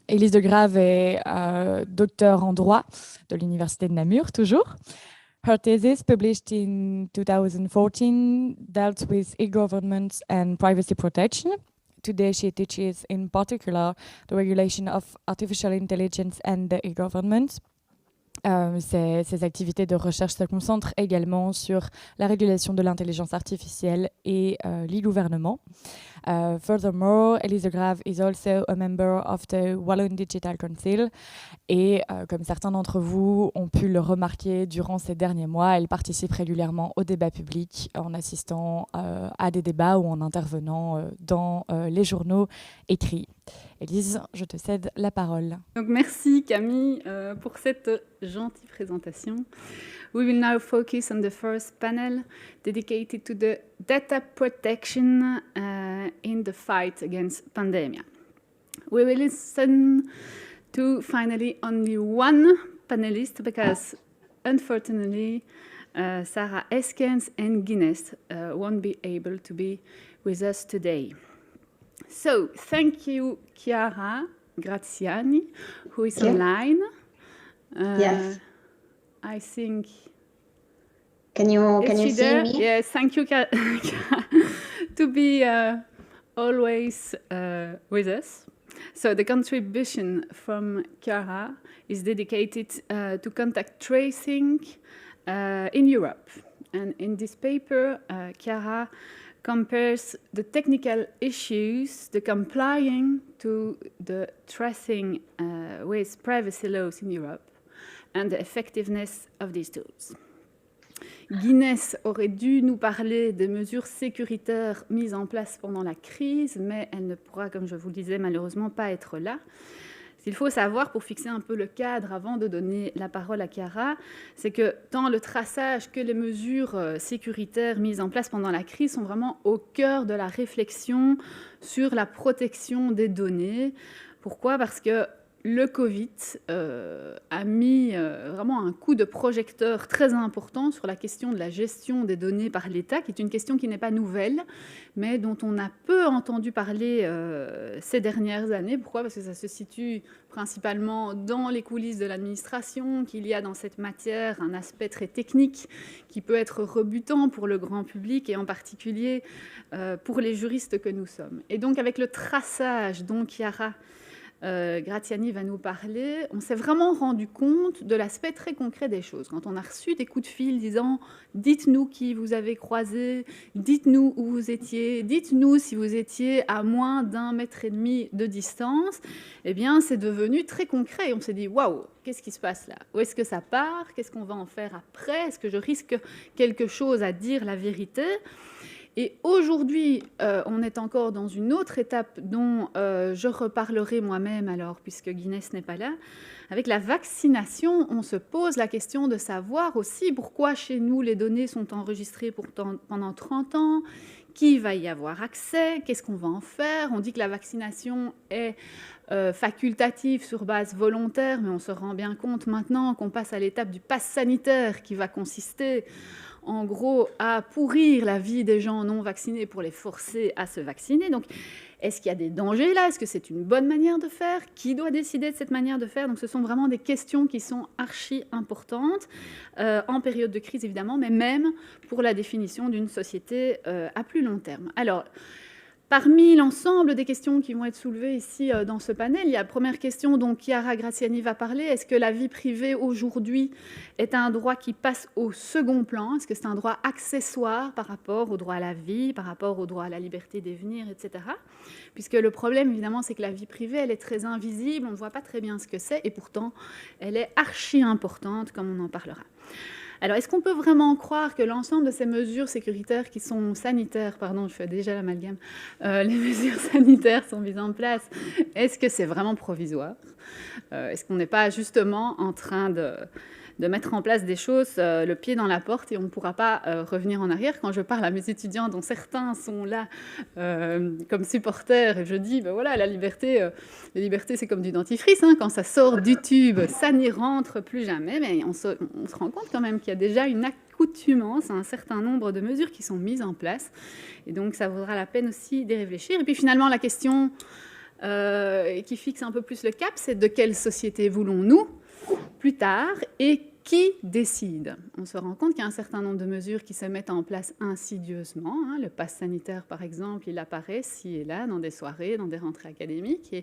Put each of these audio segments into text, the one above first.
Élise de Grave est docteur en droit de l'Université de Namur, toujours. Her thesis, published in 2014, dealt with e-government and privacy protection. Today, she teaches in particular the regulation of artificial intelligence and the e-government. Ces activités de recherche se concentrent également sur la régulation de l'intelligence artificielle et l'e-gouvernement. Furthermore, Élise de Grave is also a member of the Walloon Digital Council et comme certains d'entre vous ont pu le remarquer durant ces derniers mois, elle participe régulièrement au débat public en assistant à des débats ou en intervenant dans les journaux écrits. Élise, je te cède la parole. Donc, merci Camille pour cette gentille présentation. We will now focus on the first panel dedicated to the data protection in the fight against pandemia. We will listen to finally only one panelist because unfortunately Sarah Eskens and Guinness won't be able to be with us today. So thank you, Chiara Graziani, who is online. Yes. I think. Can you see me? Yes, thank you, Chiara, to be always with us. So the contribution from Chiara is dedicated to contact tracing in Europe. And in this paper, Chiara compares the technical issues, the complying to the tracing with privacy laws in Europe, and the effectiveness of these tools. Guinness aurait dû nous parler des mesures sécuritaires mises en place pendant la crise, mais elle ne pourra, comme je vous le disais, malheureusement pas être là. Ce qu'il faut savoir pour fixer un peu le cadre avant de donner la parole à Chiara, c'est que tant le traçage que les mesures sécuritaires mises en place pendant la crise sont vraiment au cœur de la réflexion sur la protection des données. Pourquoi ? Parce que le Covid a mis vraiment un coup de projecteur très important sur la question de la gestion des données par l'État, qui est une question qui n'est pas nouvelle, mais dont on a peu entendu parler ces dernières années. Pourquoi ? Parce que ça se situe principalement dans les coulisses de l'administration, qu'il y a dans cette matière un aspect très technique qui peut être rebutant pour le grand public et en particulier pour les juristes que nous sommes. Et donc avec le traçage dont Chiara Graziani va nous parler, on s'est vraiment rendu compte de l'aspect très concret des choses. Quand on a reçu des coups de fil disant « dites-nous qui vous avez croisé, dites-nous où vous étiez, dites-nous si vous étiez à moins d'1,5 mètre de distance », eh bien, c'est devenu très concret. Et on s'est dit « waouh, qu'est-ce qui se passe là ? Où est-ce que ça part ? Qu'est-ce qu'on va en faire après ? Est-ce que je risque quelque chose à dire la vérité ?» Et aujourd'hui, on est encore dans une autre étape dont je reparlerai moi-même, alors, puisque Guinness n'est pas là. Avec la vaccination, on se pose la question de savoir aussi pourquoi chez nous les données sont enregistrées pendant 30 ans, qui va y avoir accès, qu'est-ce qu'on va en faire. On dit que la vaccination est facultative sur base volontaire, mais on se rend bien compte maintenant qu'on passe à l'étape du pass sanitaire qui va consister en gros, à pourrir la vie des gens non vaccinés pour les forcer à se vacciner. Donc, est-ce qu'il y a des dangers là ? Est-ce que c'est une bonne manière de faire ? Qui doit décider de cette manière de faire ? Donc, ce sont vraiment des questions qui sont archi importantes, en période de crise évidemment, mais même pour la définition d'une société à plus long terme. Alors, parmi l'ensemble des questions qui vont être soulevées ici dans ce panel, il y a la première question dont Chiara Graziani va parler. Est-ce que la vie privée aujourd'hui est un droit qui passe au second plan ? Est-ce que c'est un droit accessoire par rapport au droit à la vie, par rapport au droit à la liberté des venir, etc. Puisque le problème, évidemment, c'est que la vie privée, elle est très invisible, on ne voit pas très bien ce que c'est, et pourtant, elle est archi importante, comme on en parlera. Alors, est-ce qu'on peut vraiment croire que l'ensemble de ces mesures sécuritaires qui sont sanitaires, pardon, je fais déjà l'amalgame, les mesures sanitaires sont mises en place, est-ce que c'est vraiment provisoire ? Est-ce qu'on n'est pas justement en train de mettre en place des choses, le pied dans la porte, et on ne pourra pas revenir en arrière. Quand je parle à mes étudiants, dont certains sont là comme supporters, et je dis, ben voilà, la liberté c'est comme du dentifrice, hein, quand ça sort du tube, ça n'y rentre plus jamais, mais on se rend compte quand même qu'il y a déjà une accoutumance à un certain nombre de mesures qui sont mises en place, et donc ça vaudra la peine aussi d'y réfléchir. Et puis finalement, la question qui fixe un peu plus le cap, c'est de quelle société voulons-nous plus tard et qui décide. On se rend compte qu'il y a un certain nombre de mesures qui se mettent en place insidieusement. Le pass sanitaire, par exemple, il apparaît ci et là dans des soirées, dans des rentrées académiques.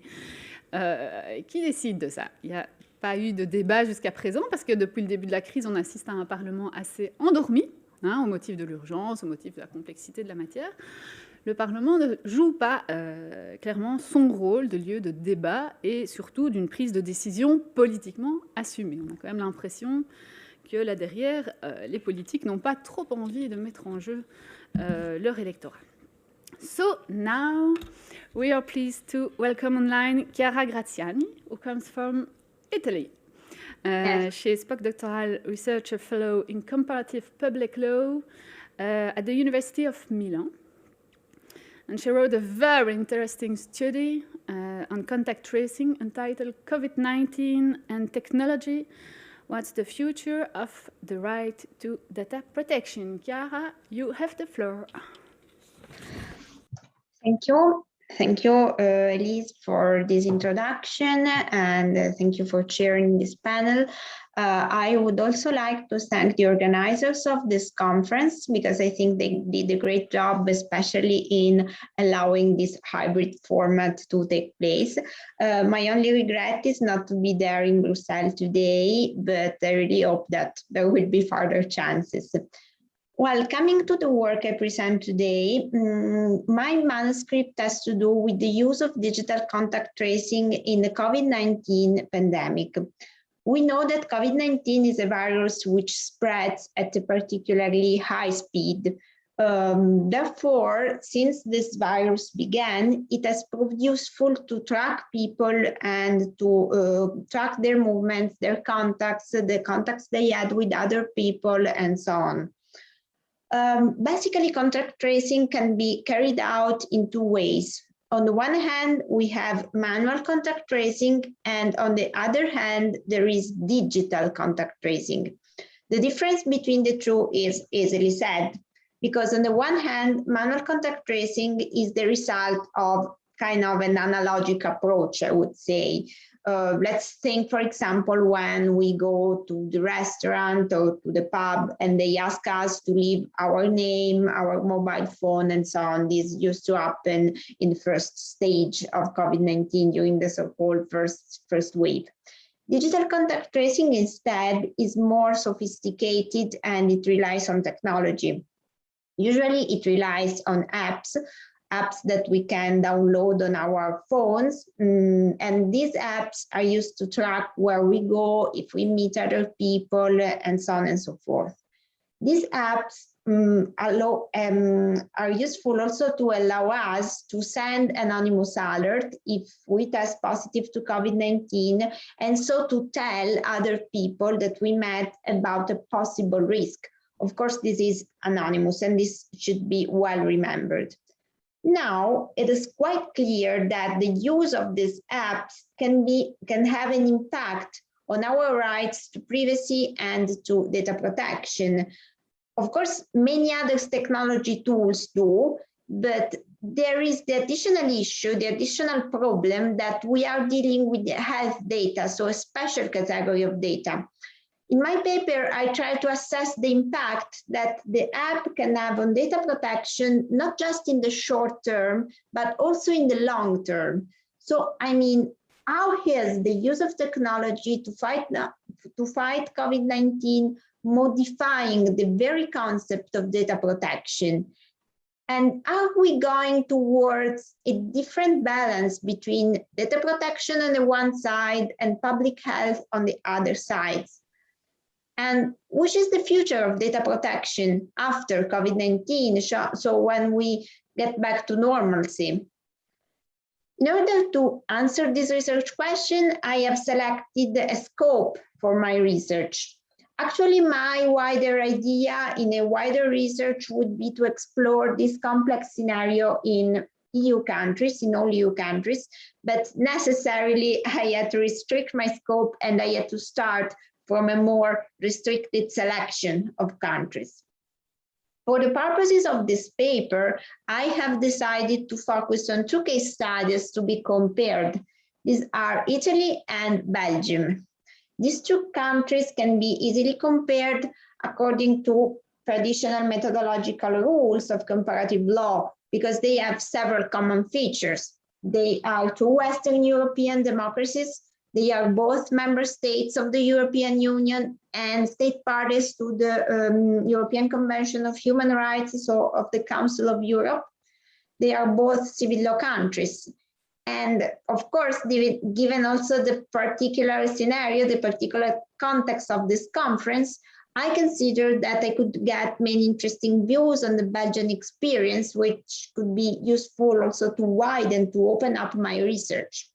Et qui décide de ça? Il n'y a pas eu de débat jusqu'à présent parce que depuis le début de la crise, on assiste à un Parlement assez endormi, au motif de l'urgence, au motif de la complexité de la matière. Le Parlement ne joue pas clairement son rôle de lieu de débat et surtout d'une prise de décision politiquement assumée. On a quand même l'impression que là derrière, les politiques n'ont pas trop envie de mettre en jeu leur électorat. So now we are pleased to welcome online Chiara Graziani, who comes from Italy. She is postdoctoral researcher fellow in comparative public law at the University of Milan. And she wrote a very interesting study on contact tracing entitled COVID-19 and Technology, What's the Future of the Right to Data Protection? Chiara, you have the floor. Thank you. Thank you, Elise, for this introduction, and thank you for chairing this panel. I would also like to thank the organizers of this conference because I think they did a great job, especially in allowing this hybrid format to take place. My only regret is not to be there in Brussels today, but I really hope that there will be further chances. Well, coming to the work I present today, my manuscript has to do with the use of digital contact tracing in the COVID-19 pandemic. We know that COVID-19 is a virus which spreads at a particularly high speed. Therefore, since this virus began, it has proved useful to track people and to track their movements, their contacts, the contacts they had with other people, and so on. Basically, contact tracing can be carried out in two ways. On the one hand, we have manual contact tracing, and on the other hand, there is digital contact tracing. The difference between the two is easily said, because on the one hand, manual contact tracing is the result of kind of an analogic approach, I would say. Let's think, for example, when we go to the restaurant or to the pub and they ask us to leave our name, our mobile phone, and so on. This used to happen in the first stage of COVID-19 during the so-called first wave. Digital contact tracing instead is more sophisticated and it relies on technology. Usually it relies on apps that we can download on our phones. And these apps are used to track where we go, if we meet other people, and so on and so forth. These apps are useful also to allow us to send anonymous alert if we test positive to COVID-19, and so to tell other people that we met about a possible risk. Of course, this is anonymous, and this should be well remembered. Now, it is quite clear that the use of these apps can have an impact on our rights to privacy and to data protection. Of course, many other technology tools do, but there is the additional issue, the additional problem that we are dealing with the health data, so a special category of data. In my paper, I try to assess the impact that the app can have on data protection, not just in the short term, but also in the long term. So, I mean, how is the use of technology to fight COVID-19 modifying the very concept of data protection? And are we going towards a different balance between data protection on the one side and public health on the other side? And which is the future of data protection after COVID-19, so when we get back to normalcy? In order to answer this research question, I have selected a scope for my research. Actually, my wider idea in a wider research would be to explore this complex scenario in EU countries, in all EU countries, but necessarily I had to restrict my scope and I had to start from a more restricted selection of countries. For the purposes of this paper, I have decided to focus on 2 case studies to be compared. These are Italy and Belgium. These 2 countries can be easily compared according to traditional methodological rules of comparative law because they have several common features. They are 2 Western European democracies. They are both member states of the European Union and state parties to the European Convention of Human Rights, so of the Council of Europe. They are both civil law countries. And of course, given also the particular scenario, the particular context of this conference, I consider that I could get many interesting views on the Belgian experience, which could be useful also to widen, to open up my research.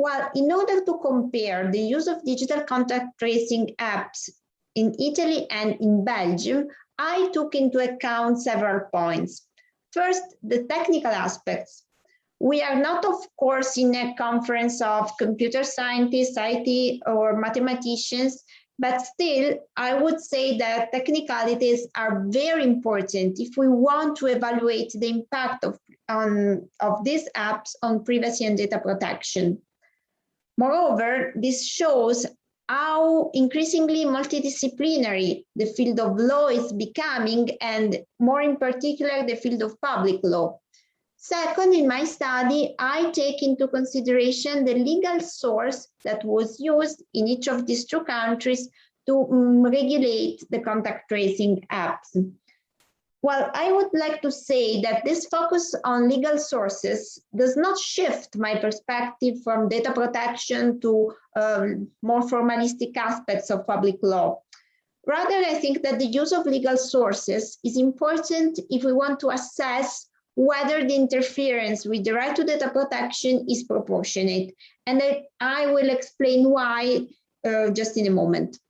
Well, in order to compare the use of digital contact tracing apps in Italy and in Belgium, I took into account several points. First, the technical aspects. We are not, of course, in a conference of computer scientists, IT, or mathematicians, but still, I would say that technicalities are very important if we want to evaluate the impact of these apps on privacy and data protection. Moreover, this shows how increasingly multidisciplinary the field of law is becoming, and more in particular, the field of public law. Second, in my study, I take into consideration the legal source that was used in each of these 2 countries to regulate the contact tracing apps. Well, I would like to say that this focus on legal sources does not shift my perspective from data protection to more formalistic aspects of public law. Rather, I think that the use of legal sources is important if we want to assess whether the interference with the right to data protection is proportionate. And I will explain why just in a moment.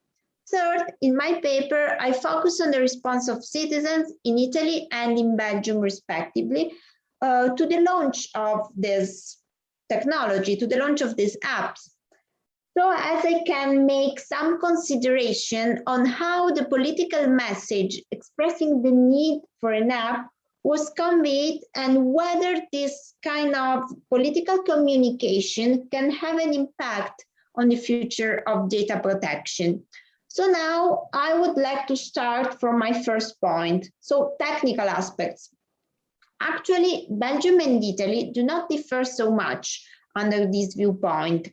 Third, in my paper, I focus on the response of citizens in Italy and in Belgium, respectively, to the launch of this technology, to the launch of these apps. So as I can make some consideration on how the political message expressing the need for an app was conveyed and whether this kind of political communication can have an impact on the future of data protection. So now I would like to start from my first point, so technical aspects. Actually, Belgium and Italy do not differ so much under this viewpoint.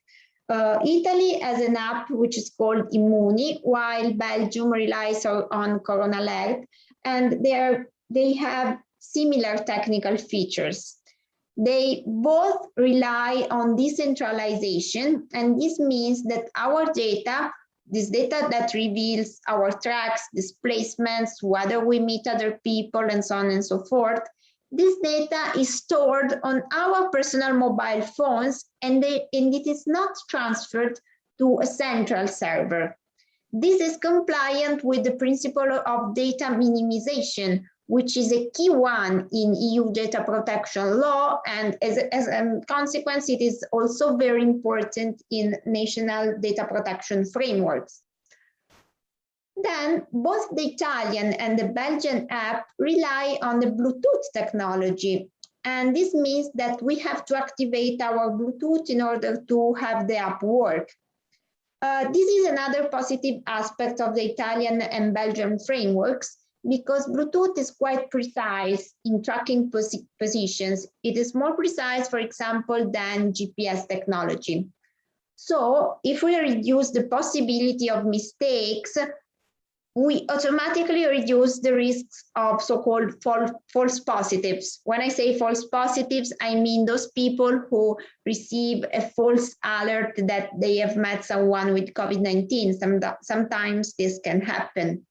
Italy has an app which is called Immuni, while Belgium relies on Corona Alert, and they have similar technical features. They both rely on decentralization, and this means that our data, this data that reveals our tracks, displacements, whether we meet other people, and so on and so forth, this data is stored on our personal mobile phones, and it is not transferred to a central server. This is compliant with the principle of data minimization, which is a key one in EU data protection law, and as a consequence, it is also very important in national data protection frameworks. Then both the Italian and the Belgian app rely on the Bluetooth technology. And this means that we have to activate our Bluetooth in order to have the app work. This is another positive aspect of the Italian and Belgian frameworks, because Bluetooth is quite precise in tracking positions. It is more precise, for example, than GPS technology. So if we reduce the possibility of mistakes, we automatically reduce the risks of so-called false positives. When I say false positives, I mean those people who receive a false alert that they have met someone with COVID-19. Sometimes this can happen.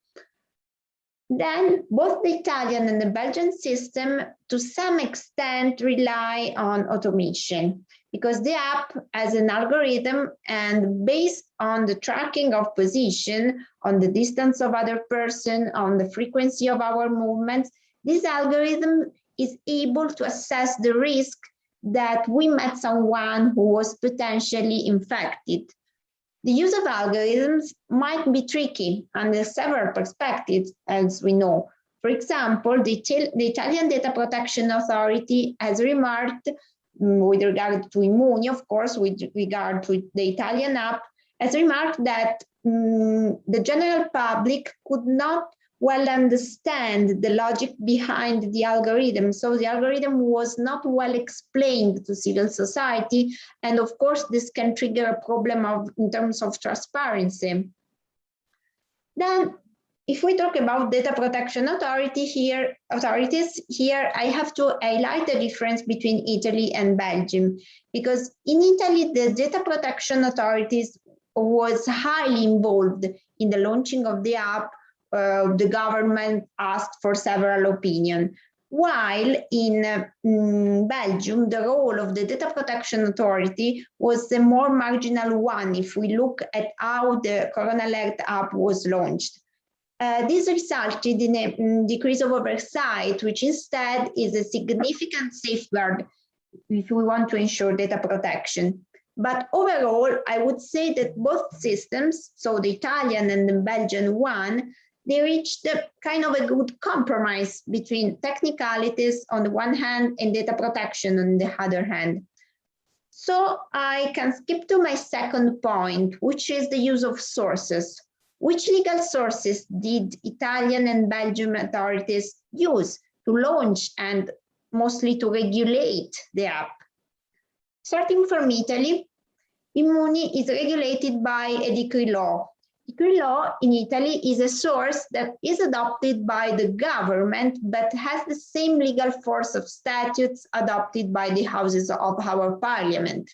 Then both the Italian and the Belgian system, to some extent, rely on automation, because the app has an algorithm, and based on the tracking of position, on the distance of other person, on the frequency of our movements, this algorithm is able to assess the risk that we met someone who was potentially infected. The use of algorithms might be tricky under several perspectives, as we know. For example, the Italian Data Protection Authority has remarked, with regard to Immuni, of course, with regard to the Italian app, has remarked that the general public could not well understand the logic behind the algorithm. So the algorithm was not well explained to civil society. And of course, this can trigger a problem in terms of transparency. Then, if we talk about data protection authorities here, I have to highlight the difference between Italy and Belgium, because in Italy, the data protection authorities was highly involved in the launching of the app. The government asked for several opinions, while in Belgium, the role of the data protection authority was the more marginal one if we look at how the Corona Alert app was launched. This resulted in a decrease of oversight, which instead is a significant safeguard if we want to ensure data protection. But overall, I would say that both systems, so the Italian and the Belgian one, they reached a kind of a good compromise between technicalities on the one hand and data protection on the other hand. So I can skip to my second point, which is the use of sources. Which legal sources did Italian and Belgian authorities use to launch and mostly to regulate the app? Starting from Italy, Immuni is regulated by a decree law. Decree law in Italy is a source that is adopted by the government, but has the same legal force of statutes adopted by the houses of our parliament.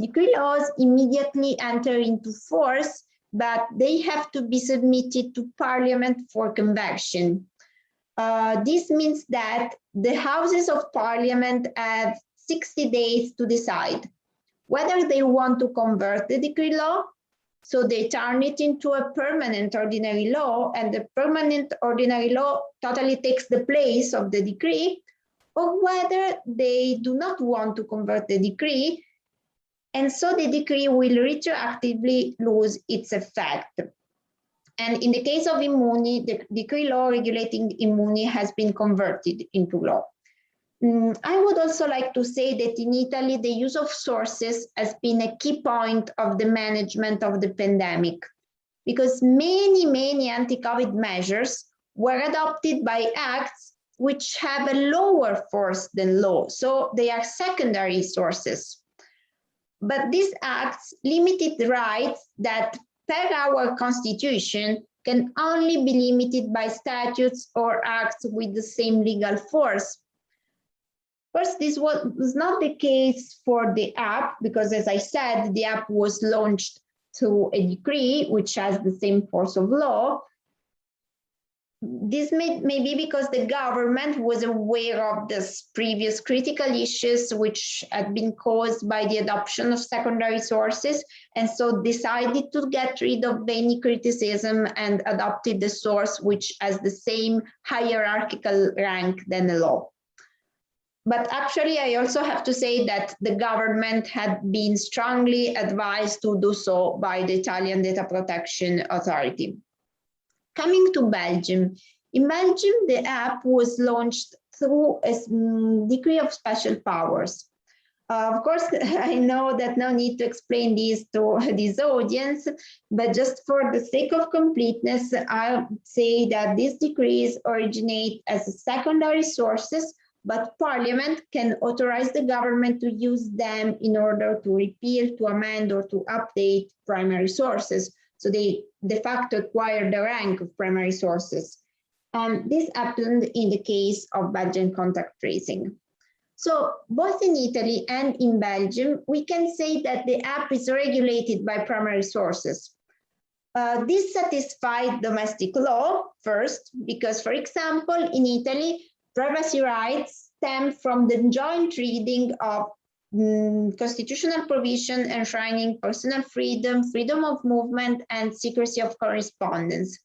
Decree laws immediately enter into force, but they have to be submitted to Parliament for conversion. This means that the Houses of Parliament have 60 days to decide whether they want to convert the decree law, so they turn it into a permanent ordinary law, and the permanent ordinary law totally takes the place of the decree, or whether they do not want to convert the decree, and so the decree will retroactively lose its effect. And in the case of Immuni, the decree law regulating Immuni has been converted into law. I would also like to say that in Italy, the use of sources has been a key point of the management of the pandemic, because many anti-COVID measures were adopted by acts which have a lower force than law, so they are secondary sources. But these acts limited rights that, per our constitution, can only be limited by statutes or acts with the same legal force. First, this was not the case for the app, because as I said, the app was launched through a decree which has the same force of law. This may be because the government was aware of this previous critical issues which had been caused by the adoption of secondary sources, and so decided to get rid of any criticism and adopted the source which has the same hierarchical rank than the law. But actually, I also have to say that the government had been strongly advised to do so by the Italian Data Protection Authority. Coming to Belgium, in Belgium, the app was launched through a decree of special powers. Of course, I know that no need to explain this to this audience, but just for the sake of completeness, I'll say that these decrees originate as secondary sources, but Parliament can authorize the government to use them in order to repeal, to amend, or to update primary sources. So they de facto acquire the rank of primary sources. This happened in the case of Belgian contact tracing. So both in Italy and in Belgium, we can say that the app is regulated by primary sources. This satisfied domestic law first, because, for example, in Italy, privacy rights stem from the joint reading of constitutional provision enshrining personal freedom, freedom of movement, and secrecy of correspondence.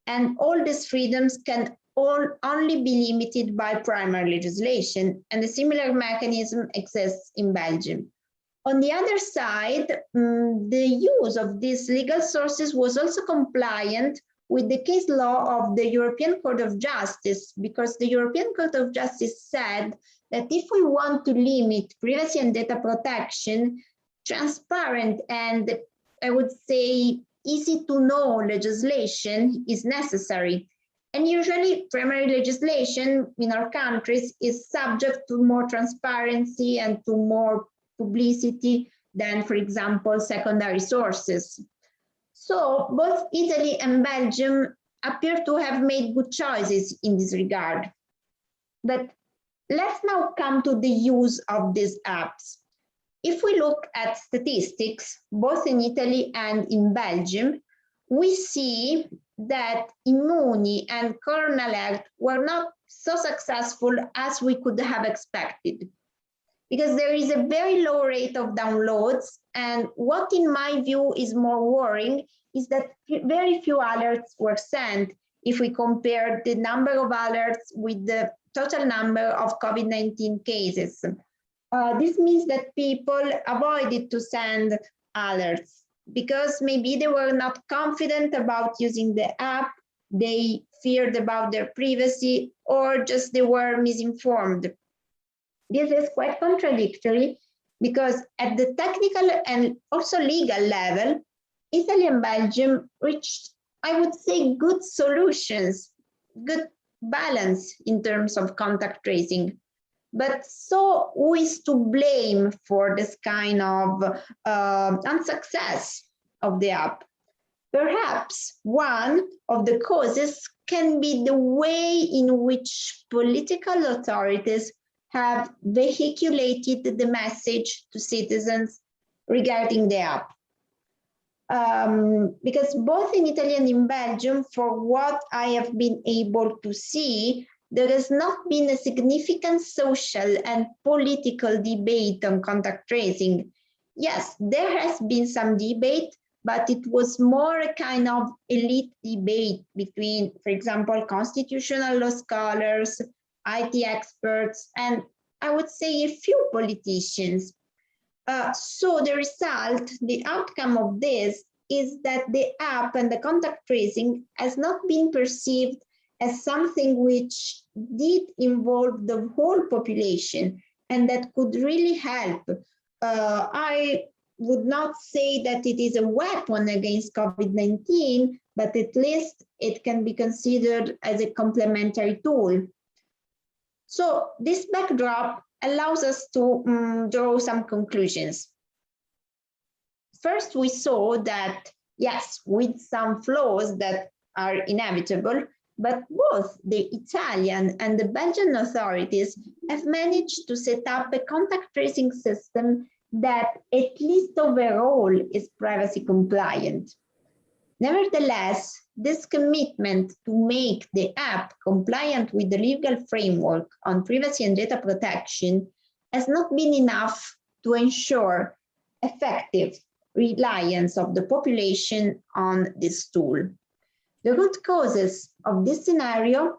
And all these freedoms can only be limited by primary legislation, and a similar mechanism exists in Belgium. On the other side, the use of these legal sources was also compliant with the case law of the European Court of Justice, because the European Court of Justice said that if we want to limit privacy and data protection, transparent and, I would say, easy to know legislation is necessary. And usually primary legislation in our countries is subject to more transparency and to more publicity than, for example, secondary sources. So both Italy and Belgium appear to have made good choices in this regard. But let's now come to the use of these apps. If we look at statistics, both in Italy and in Belgium, we see that Immuni and Corona Alert were not so successful as we could have expected, because there is a very low rate of downloads. And what in my view is more worrying is that very few alerts were sent if we compare the number of alerts with the total number of COVID-19 cases. This means that people avoided to send alerts because maybe they were not confident about using the app, they feared about their privacy, or just they were misinformed. This is quite contradictory because at the technical and also legal level, Italy and Belgium reached, I would say, good solutions, good balance in terms of contact tracing. But so who is to blame for this kind of unsuccess of the app? Perhaps one of the causes can be the way in which political authorities have vehiculated the message to citizens regarding the app. Because both in Italy and in Belgium, for what I have been able to see, there has not been a significant social and political debate on contact tracing. Yes, there has been some debate, but it was more a kind of elite debate between, for example, constitutional law scholars, IT experts, and I would say a few politicians. So the result, the outcome of this is that the app and the contact tracing has not been perceived as something which did involve the whole population and that could really help. I would not say that it is a weapon against COVID-19, but at least it can be considered as a complementary tool. So this backdrop allows us to draw some conclusions. First, we saw that, yes, with some flaws that are inevitable, but both the Italian and the Belgian authorities have managed to set up a contact tracing system that at least overall is privacy compliant. Nevertheless, this commitment to make the app compliant with the legal framework on privacy and data protection has not been enough to ensure effective reliance of the population on this tool. The root causes of this scenario,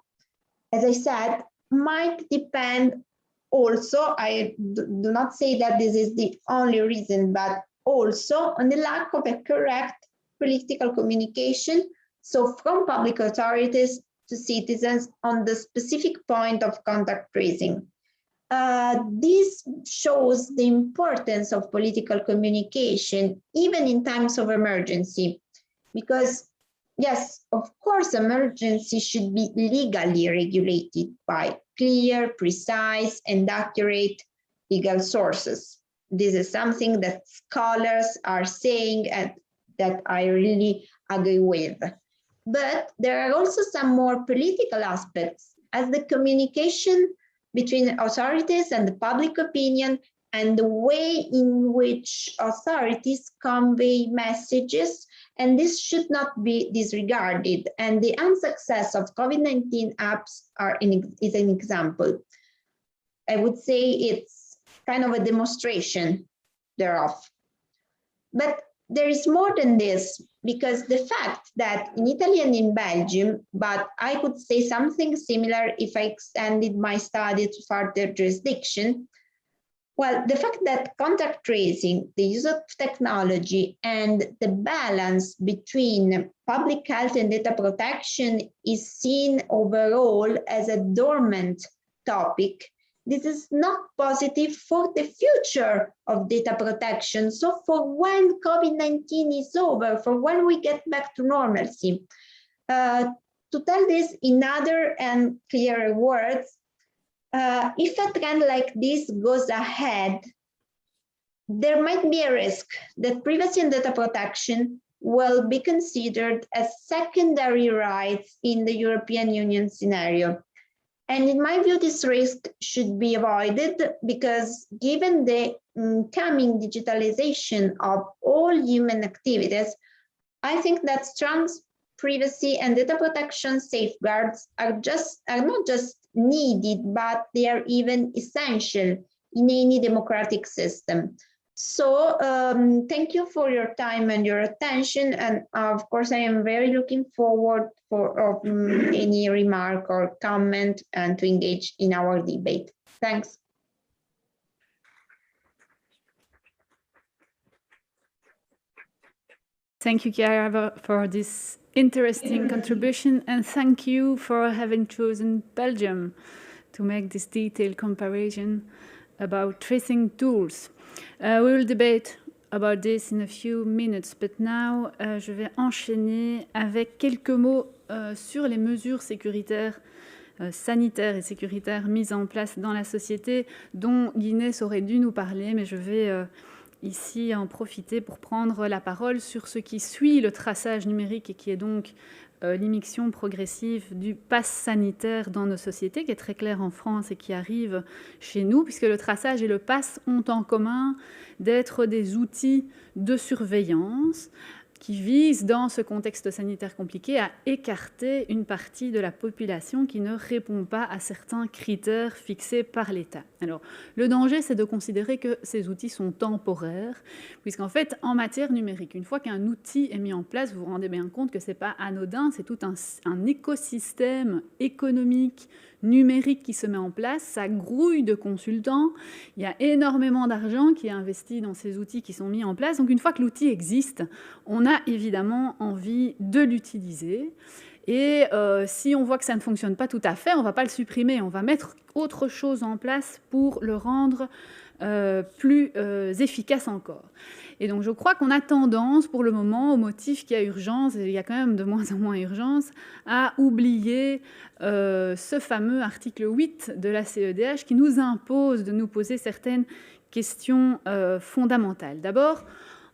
as I said, might depend also, I do not say that this is the only reason, but also on the lack of a correct political communication, so from public authorities to citizens on the specific point of contact tracing. This shows the importance of political communication, even in times of emergency, because yes, of course, emergency should be legally regulated by clear, precise, and accurate legal sources. This is something that scholars are saying and that I really agree with. But there are also some more political aspects, as the communication between authorities and the public opinion and the way in which authorities convey messages, and this should not be disregarded. And the unsuccess of COVID-19 apps is an example. I would say it's kind of a demonstration thereof. But there is more than this, because the fact that in Italy and in Belgium, but I could say something similar if I extended my study to further jurisdiction, Well, the fact that contact tracing, the use of technology, and the balance between public health and data protection is seen overall as a dormant topic, this is not positive for the future of data protection. So for when COVID-19 is over, for when we get back to normalcy, to tell this in other and clearer words, if a trend like this goes ahead, there might be a risk that privacy and data protection will be considered as secondary rights in the European Union scenario. And in my view, this risk should be avoided because given the coming digitalization of all human activities, I think that strong privacy and data protection safeguards are not just needed, but they are even essential in any democratic system. So thank you for your time and your attention. And of course, I am very looking forward for any remark or comment and to engage in our debate. Thanks. Thank you, Chiara, for this interesting contribution, and thank you for having chosen Belgium to make this detailed comparison about tracing tools. We will debate about this in a few minutes, but now je vais enchaîner avec quelques mots sur les mesures sécuritaires, sanitaires et sécuritaires mises en place dans la société, dont Guinness aurait dû nous parler, mais je vais ici en profiter pour prendre la parole sur ce qui suit le traçage numérique et qui est donc l'immixtion progressive du pass sanitaire dans nos sociétés, qui est très clair en France et qui arrive chez nous, puisque le traçage et le pass ont en commun d'être des outils de surveillance qui visent, dans ce contexte sanitaire compliqué, à écarter une partie de la population qui ne répond pas à certains critères fixés par l'État. Alors, le danger, c'est de considérer que ces outils sont temporaires, puisqu'en fait, en matière numérique, une fois qu'un outil est mis en place, vous vous rendez bien compte que ce n'est pas anodin, c'est tout un écosystème économique, numérique qui se met en place, ça grouille de consultants, il y a énormément d'argent qui est investi dans ces outils qui sont mis en place. Donc une fois que l'outil existe, on a évidemment envie de l'utiliser. Et si on voit que ça ne fonctionne pas tout à fait, on ne va pas le supprimer, on va mettre autre chose en place pour le rendre plus efficace encore. Et donc je crois qu'on a tendance pour le moment, au motif qu'il y a urgence, et il y a quand même de moins en moins urgence, à oublier ce fameux article 8 de la CEDH qui nous impose de nous poser certaines questions fondamentales. D'abord,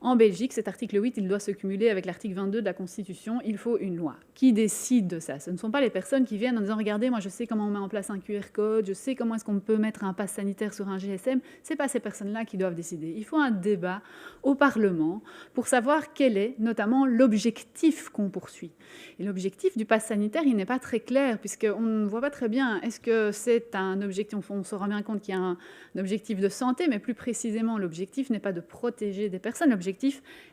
en Belgique, cet article 8, il doit se cumuler avec l'article 22 de la Constitution. Il faut une loi. Qui décide de ça? Ce ne sont pas les personnes qui viennent en disant « Regardez, moi je sais comment on met en place un QR code, je sais comment est-ce qu'on peut mettre un pass sanitaire sur un GSM. » Ce n'est pas ces personnes-là qui doivent décider. Il faut un débat au Parlement pour savoir quel est notamment l'objectif qu'on poursuit. Et l'objectif du pass sanitaire, il n'est pas très clair puisqu'on ne voit pas très bien. Est-ce que c'est un objectif? On se rend bien compte qu'il y a un objectif de santé, mais plus précisément, l'objectif n'est pas de protéger des personnes. L'objectif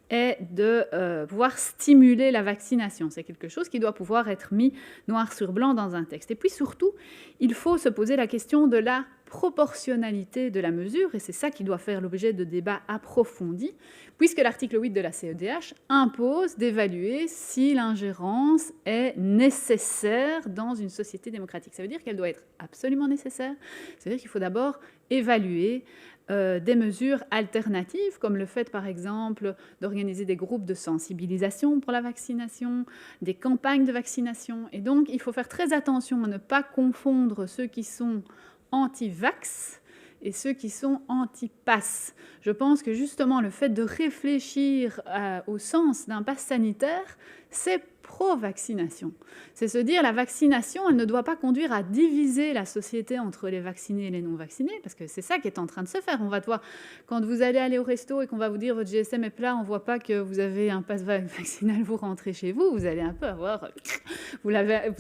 est de pouvoir stimuler la vaccination. C'est quelque chose qui doit pouvoir être mis noir sur blanc dans un texte. Et puis surtout, il faut se poser la question de la proportionnalité de la mesure, et c'est ça qui doit faire l'objet de débats approfondis, puisque l'article 8 de la CEDH impose d'évaluer si l'ingérence est nécessaire dans une société démocratique. Ça veut dire qu'elle doit être absolument nécessaire. Ça veut dire qu'il faut d'abord évaluer des mesures alternatives, comme le fait, par exemple, d'organiser des groupes de sensibilisation pour la vaccination, des campagnes de vaccination. Et donc, il faut faire très attention à ne pas confondre ceux qui sont anti-vax et ceux qui sont anti-pass. Je pense que justement, le fait de réfléchir au sens d'un pass sanitaire, c'est pro-vaccination. C'est se dire la vaccination, elle ne doit pas conduire à diviser la société entre les vaccinés et les non-vaccinés, parce que c'est ça qui est en train de se faire. On va te voir, quand vous allez aller au resto et qu'on va vous dire votre GSM est plat, on ne voit pas que vous avez un pass vaccinal, vous rentrez chez vous, vous allez un peu avoir... vous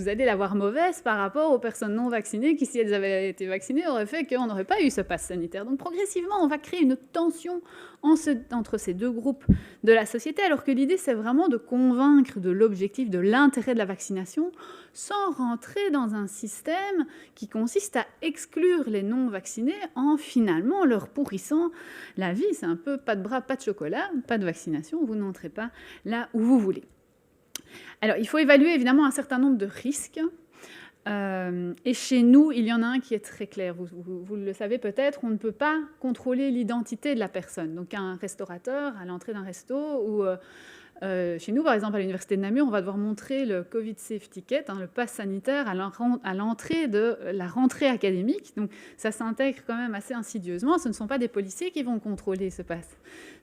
allez l'avoir mauvaise par rapport aux personnes non vaccinées qui, si elles avaient été vaccinées, auraient fait qu'on n'aurait pas eu ce pass sanitaire. Donc progressivement, on va créer une tension entre ces deux groupes de la société, alors que l'idée, c'est vraiment de convaincre de l'objectif, de l'intérêt de la vaccination, sans rentrer dans un système qui consiste à exclure les non-vaccinés en finalement leur pourrissant la vie. C'est un peu pas de bras, pas de chocolat, pas de vaccination, vous n'entrez pas là où vous voulez. Alors, il faut évaluer évidemment un certain nombre de risques. Et chez nous, il y en a un qui est très clair. Vous le savez peut-être, on ne peut pas contrôler l'identité de la personne. Donc un restaurateur à l'entrée d'un resto ou chez nous, par exemple, à l'université de Namur, on va devoir montrer le Covid Safe Ticket, le pass sanitaire, à l'entrée de la rentrée académique. Donc ça s'intègre quand même assez insidieusement. Ce ne sont pas des policiers qui vont contrôler ce pass.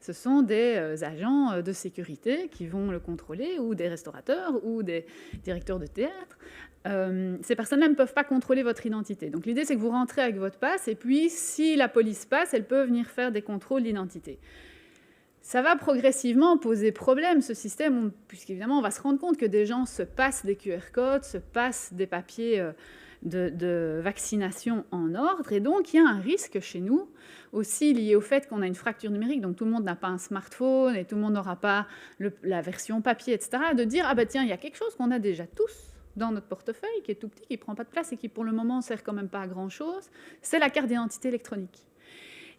Ce sont des agents de sécurité qui vont le contrôler, ou des restaurateurs, ou des directeurs de théâtre. Ces personnes-là ne peuvent pas contrôler votre identité. Donc l'idée, c'est que vous rentrez avec votre passe, et puis si la police passe, elle peut venir faire des contrôles d'identité. Ça va progressivement poser problème, ce système, puisqu'évidemment, on va se rendre compte que des gens se passent des QR codes, se passent des papiers de vaccination en ordre, et donc il y a un risque chez nous, aussi lié au fait qu'on a une fracture numérique, donc tout le monde n'a pas un smartphone, et tout le monde n'aura pas la version papier, etc., de dire « Ah ben tiens, il y a quelque chose qu'on a déjà tous », dans notre portefeuille, qui est tout petit, qui ne prend pas de place et qui, pour le moment, ne sert quand même pas à grand-chose, c'est la carte d'identité électronique.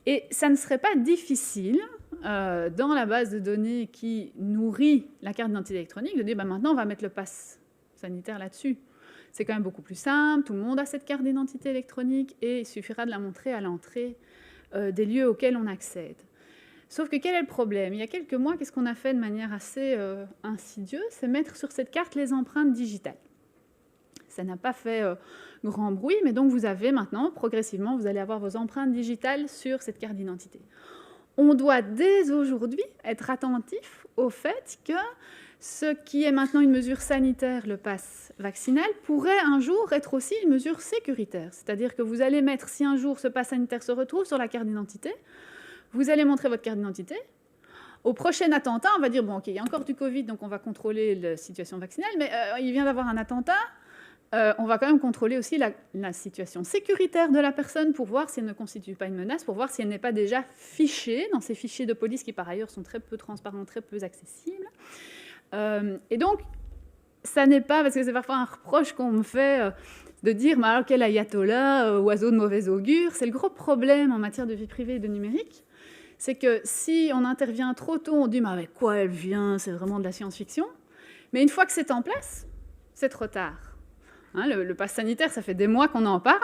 Et ça ne serait pas difficile, dans la base de données qui nourrit la carte d'identité électronique, de dire bah, maintenant, on va mettre le pass sanitaire là-dessus. C'est quand même beaucoup plus simple, tout le monde a cette carte d'identité électronique et il suffira de la montrer à l'entrée des lieux auxquels on accède. Sauf que quel est le problème? Il y a quelques mois, qu'est-ce qu'on a fait de manière assez insidieuse? C'est mettre sur cette carte les empreintes digitales. Ça n'a pas fait grand bruit, mais donc vous avez maintenant, progressivement, vous allez avoir vos empreintes digitales sur cette carte d'identité. On doit dès aujourd'hui être attentif au fait que ce qui est maintenant une mesure sanitaire, le pass vaccinal, pourrait un jour être aussi une mesure sécuritaire. C'est-à-dire que vous allez mettre, si un jour ce pass sanitaire se retrouve sur la carte d'identité, vous allez montrer votre carte d'identité. Au prochain attentat, on va dire, bon, ok, il y a encore du Covid, donc on va contrôler la situation vaccinale, mais il vient d'avoir un attentat, on va quand même contrôler aussi la situation sécuritaire de la personne pour voir si elle ne constitue pas une menace, pour voir si elle n'est pas déjà fichée dans ces fichiers de police qui, par ailleurs, sont très peu transparents, très peu accessibles. Et donc, ça n'est pas, parce que c'est parfois un reproche qu'on me fait de dire, mais alors quel ayatollah, oiseau de mauvais augure, c'est le gros problème en matière de vie privée et de numérique, c'est que si on intervient trop tôt, on dit, mais avec quoi elle vient, c'est vraiment de la science-fiction, mais une fois que c'est en place, c'est trop tard. Le pass sanitaire, ça fait des mois qu'on en parle.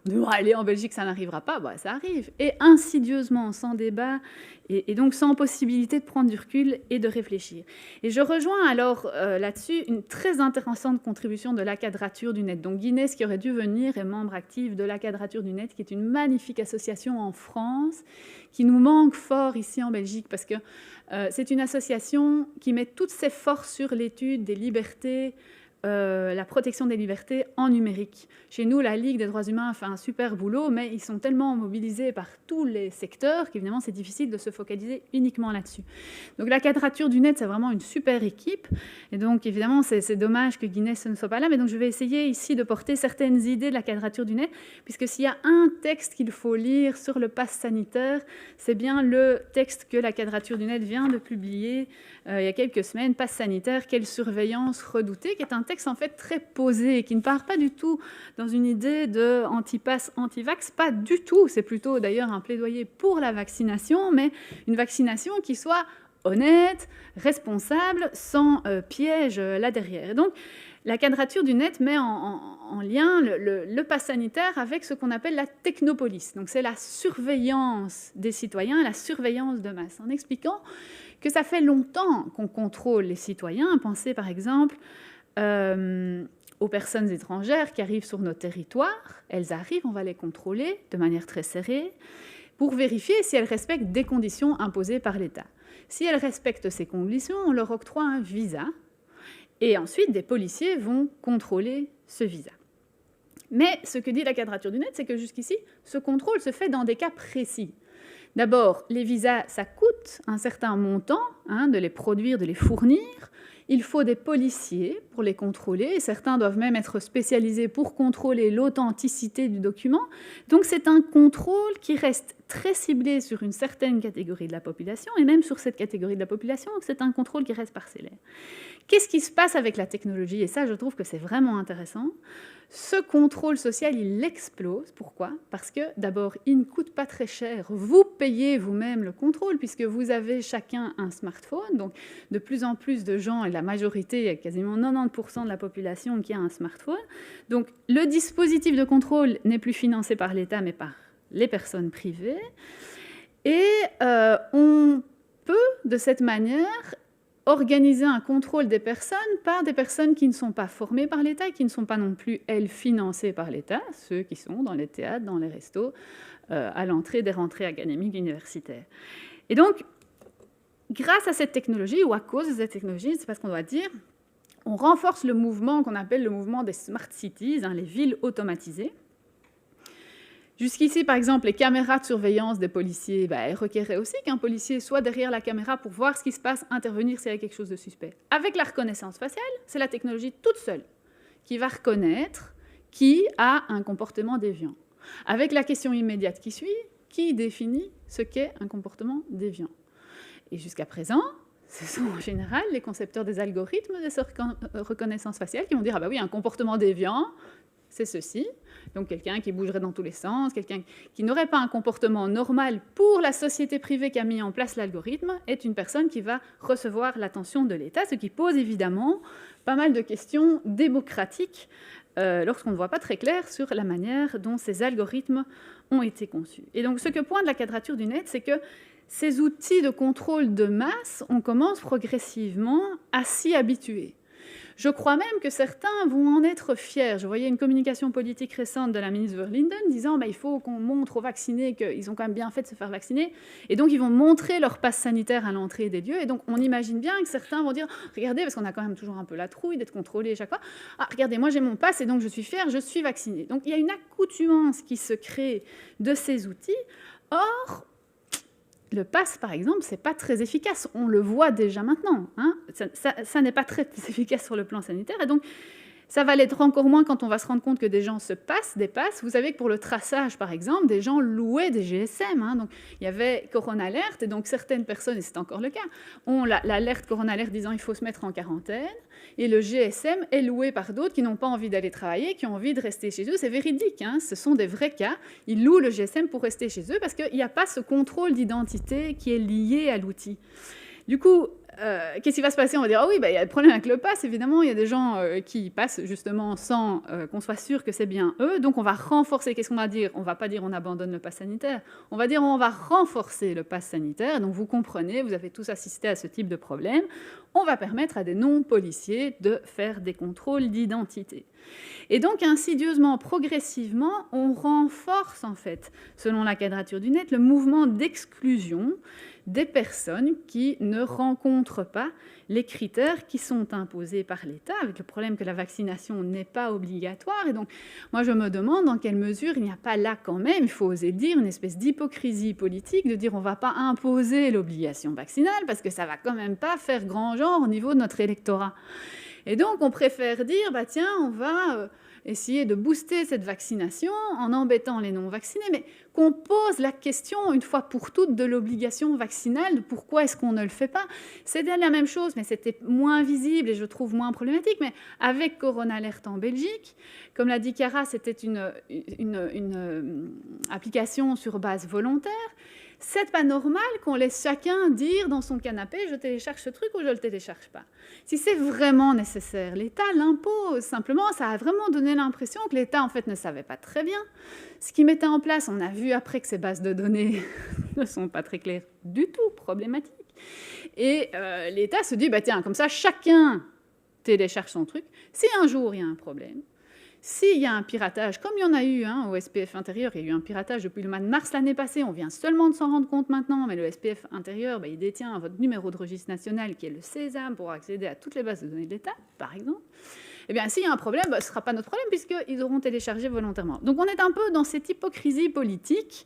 On dit, oh, allez, en Belgique, ça n'arrivera pas. Bah, ça arrive. Et insidieusement, sans débat, et donc sans possibilité de prendre du recul et de réfléchir. Et je rejoins alors là-dessus une très intéressante contribution de la Quadrature du Net. Donc Guinness, qui aurait dû venir, est membre actif de la Quadrature du Net, qui est une magnifique association en France, qui nous manque fort ici en Belgique, parce que c'est une association qui met toutes ses forces sur l'étude des libertés, la protection des libertés en numérique. Chez nous, la Ligue des droits humains fait un super boulot, mais ils sont tellement mobilisés par tous les secteurs qu'évidemment, c'est difficile de se focaliser uniquement là-dessus. Donc la Quadrature du Net, c'est vraiment une super équipe. Et donc, évidemment, c'est dommage que Guinness ne soit pas là, mais donc je vais essayer ici de porter certaines idées de la Quadrature du Net, puisque s'il y a un texte qu'il faut lire sur le pass sanitaire, c'est bien le texte que la Quadrature du Net vient de publier il y a quelques semaines, Pass sanitaire, quelle surveillance redoutée, qui est un texte en fait très posé, qui ne part pas du tout dans une idée de anti-pass, anti-vax, pas du tout. C'est plutôt d'ailleurs un plaidoyer pour la vaccination, mais une vaccination qui soit honnête, responsable, sans piège là derrière. Et donc, la Quadrature du Net met en lien le pass sanitaire avec ce qu'on appelle la technopolice. Donc, c'est la surveillance des citoyens, la surveillance de masse, en expliquant que ça fait longtemps qu'on contrôle les citoyens. Pensez par exemple aux personnes étrangères qui arrivent sur nos territoires. Elles arrivent, on va les contrôler de manière très serrée pour vérifier si elles respectent des conditions imposées par l'État. Si elles respectent ces conditions, on leur octroie un visa et ensuite des policiers vont contrôler ce visa. Mais ce que dit la Quadrature du Net, c'est que jusqu'ici, ce contrôle se fait dans des cas précis. D'abord, les visas, ça coûte un certain montant de les produire, de les fournir. Il faut des policiers pour les contrôler, et certains doivent même être spécialisés pour contrôler l'authenticité du document. Donc c'est un contrôle qui reste très ciblé sur une certaine catégorie de la population, et même sur cette catégorie de la population, c'est un contrôle qui reste parcellaire. Qu'est-ce qui se passe avec la technologie? Et ça, je trouve que c'est vraiment intéressant. Ce contrôle social, il explose. Pourquoi? Parce que, d'abord, il ne coûte pas très cher. Vous payez vous-même le contrôle, puisque vous avez chacun un smartphone. Donc, de plus en plus de gens, et la majorité, il y a quasiment 90% de la population qui a un smartphone. Donc, le dispositif de contrôle n'est plus financé par l'État, mais par les personnes privées. Et on peut, de cette manière, organiser un contrôle des personnes par des personnes qui ne sont pas formées par l'État et qui ne sont pas non plus, elles, financées par l'État, ceux qui sont dans les théâtres, dans les restos, à l'entrée des rentrées académiques universitaires. Et donc, grâce à cette technologie, ou à cause de cette technologie, c'est pas ce qu'on doit dire, on renforce le mouvement qu'on appelle le mouvement des smart cities, les villes automatisées. Jusqu'ici, par exemple, les caméras de surveillance des policiers, elles requéraient aussi qu'un policier soit derrière la caméra pour voir ce qui se passe, intervenir s'il y a quelque chose de suspect. Avec la reconnaissance faciale, c'est la technologie toute seule qui va reconnaître qui a un comportement déviant. Avec la question immédiate qui suit, qui définit ce qu'est un comportement déviant? Et jusqu'à présent, ce sont en général les concepteurs des algorithmes de reconnaissance faciale qui vont dire « Ah bah oui, un comportement déviant, c'est ceci ». Donc quelqu'un qui bougerait dans tous les sens, quelqu'un qui n'aurait pas un comportement normal pour la société privée qui a mis en place l'algorithme, est une personne qui va recevoir l'attention de l'État, ce qui pose évidemment pas mal de questions démocratiques lorsqu'on ne voit pas très clair sur la manière dont ces algorithmes ont été conçus. Et donc ce que pointe la quadrature du net, c'est que ces outils de contrôle de masse, on commence progressivement à s'y habituer. Je crois même que certains vont en être fiers. Je voyais une communication politique récente de la ministre Verlinden disant il faut qu'on montre aux vaccinés qu'ils ont quand même bien fait de se faire vacciner. Et donc, ils vont montrer leur passe sanitaire à l'entrée des lieux. Et donc, on imagine bien que certains vont dire regardez, parce qu'on a quand même toujours un peu la trouille d'être contrôlé chaque fois. Regardez, moi j'ai mon passe et donc je suis fier, je suis vacciné. Donc, il y a une accoutumance qui se crée de ces outils. Or, le pass, par exemple, c'est pas très efficace. On le voit déjà maintenant. Ça n'est pas très efficace sur le plan sanitaire. Et donc, ça va l'être encore moins quand on va se rendre compte que des gens se passent des passes. Vous savez que pour le traçage, par exemple, des gens louaient des GSM. Donc, il y avait Corona Alert, et donc certaines personnes, et c'est encore le cas, ont l'alerte Corona Alert disant il faut se mettre en quarantaine, et le GSM est loué par d'autres qui n'ont pas envie d'aller travailler, qui ont envie de rester chez eux. C'est véridique, ce sont des vrais cas. Ils louent le GSM pour rester chez eux parce qu'il n'y a pas ce contrôle d'identité qui est lié à l'outil. Du coup, qu'est-ce qui va se passer? On va dire, il y a le problème avec le pass, évidemment, il y a des gens qui passent justement sans qu'on soit sûr que c'est bien eux, donc on va renforcer, qu'est-ce qu'on va dire? On ne va pas dire on abandonne le pass sanitaire, on va dire on va renforcer le pass sanitaire, donc vous comprenez, vous avez tous assisté à ce type de problème, on va permettre à des non-policiers de faire des contrôles d'identité. Et donc, insidieusement, progressivement, on renforce, en fait, selon la quadrature du net, le mouvement d'exclusion des personnes qui ne rencontrent pas les critères qui sont imposés par l'État, avec le problème que la vaccination n'est pas obligatoire. Et donc, moi, je me demande dans quelle mesure il n'y a pas là quand même, il faut oser dire, une espèce d'hypocrisie politique, de dire on ne va pas imposer l'obligation vaccinale, parce que ça ne va quand même pas faire grand genre au niveau de notre électorat. Et donc, on préfère dire, tiens, on va essayer de booster cette vaccination en embêtant les non-vaccinés, mais qu'on pose la question, une fois pour toutes, de l'obligation vaccinale, de pourquoi est-ce qu'on ne le fait pas. C'était la même chose, mais c'était moins visible et je trouve moins problématique. Mais avec Corona Alert en Belgique, comme l'a dit Cara, c'était une application sur base volontaire. C'est pas normal qu'on laisse chacun dire dans son canapé « je télécharge ce truc ou je le télécharge pas ». Si c'est vraiment nécessaire, l'État l'impose. Simplement, ça a vraiment donné l'impression que l'État, en fait, ne savait pas très bien ce qu'il mettait en place. On a vu après que ces bases de données ne sont pas très claires du tout, problématiques. Et l'État se dit « tiens, comme ça, chacun télécharge son truc. Si un jour, il y a un problème, s'il y a un piratage, comme il y en a eu au SPF intérieur, il y a eu un piratage depuis le mois de mars l'année passée, on vient seulement de s'en rendre compte maintenant, mais le SPF intérieur, il détient votre numéro de registre national qui est le Sésame pour accéder à toutes les bases de données de l'État, par exemple. Eh bien, s'il y a un problème, ce ne sera pas notre problème puisqu'ils auront téléchargé volontairement. Donc, on est un peu dans cette hypocrisie politique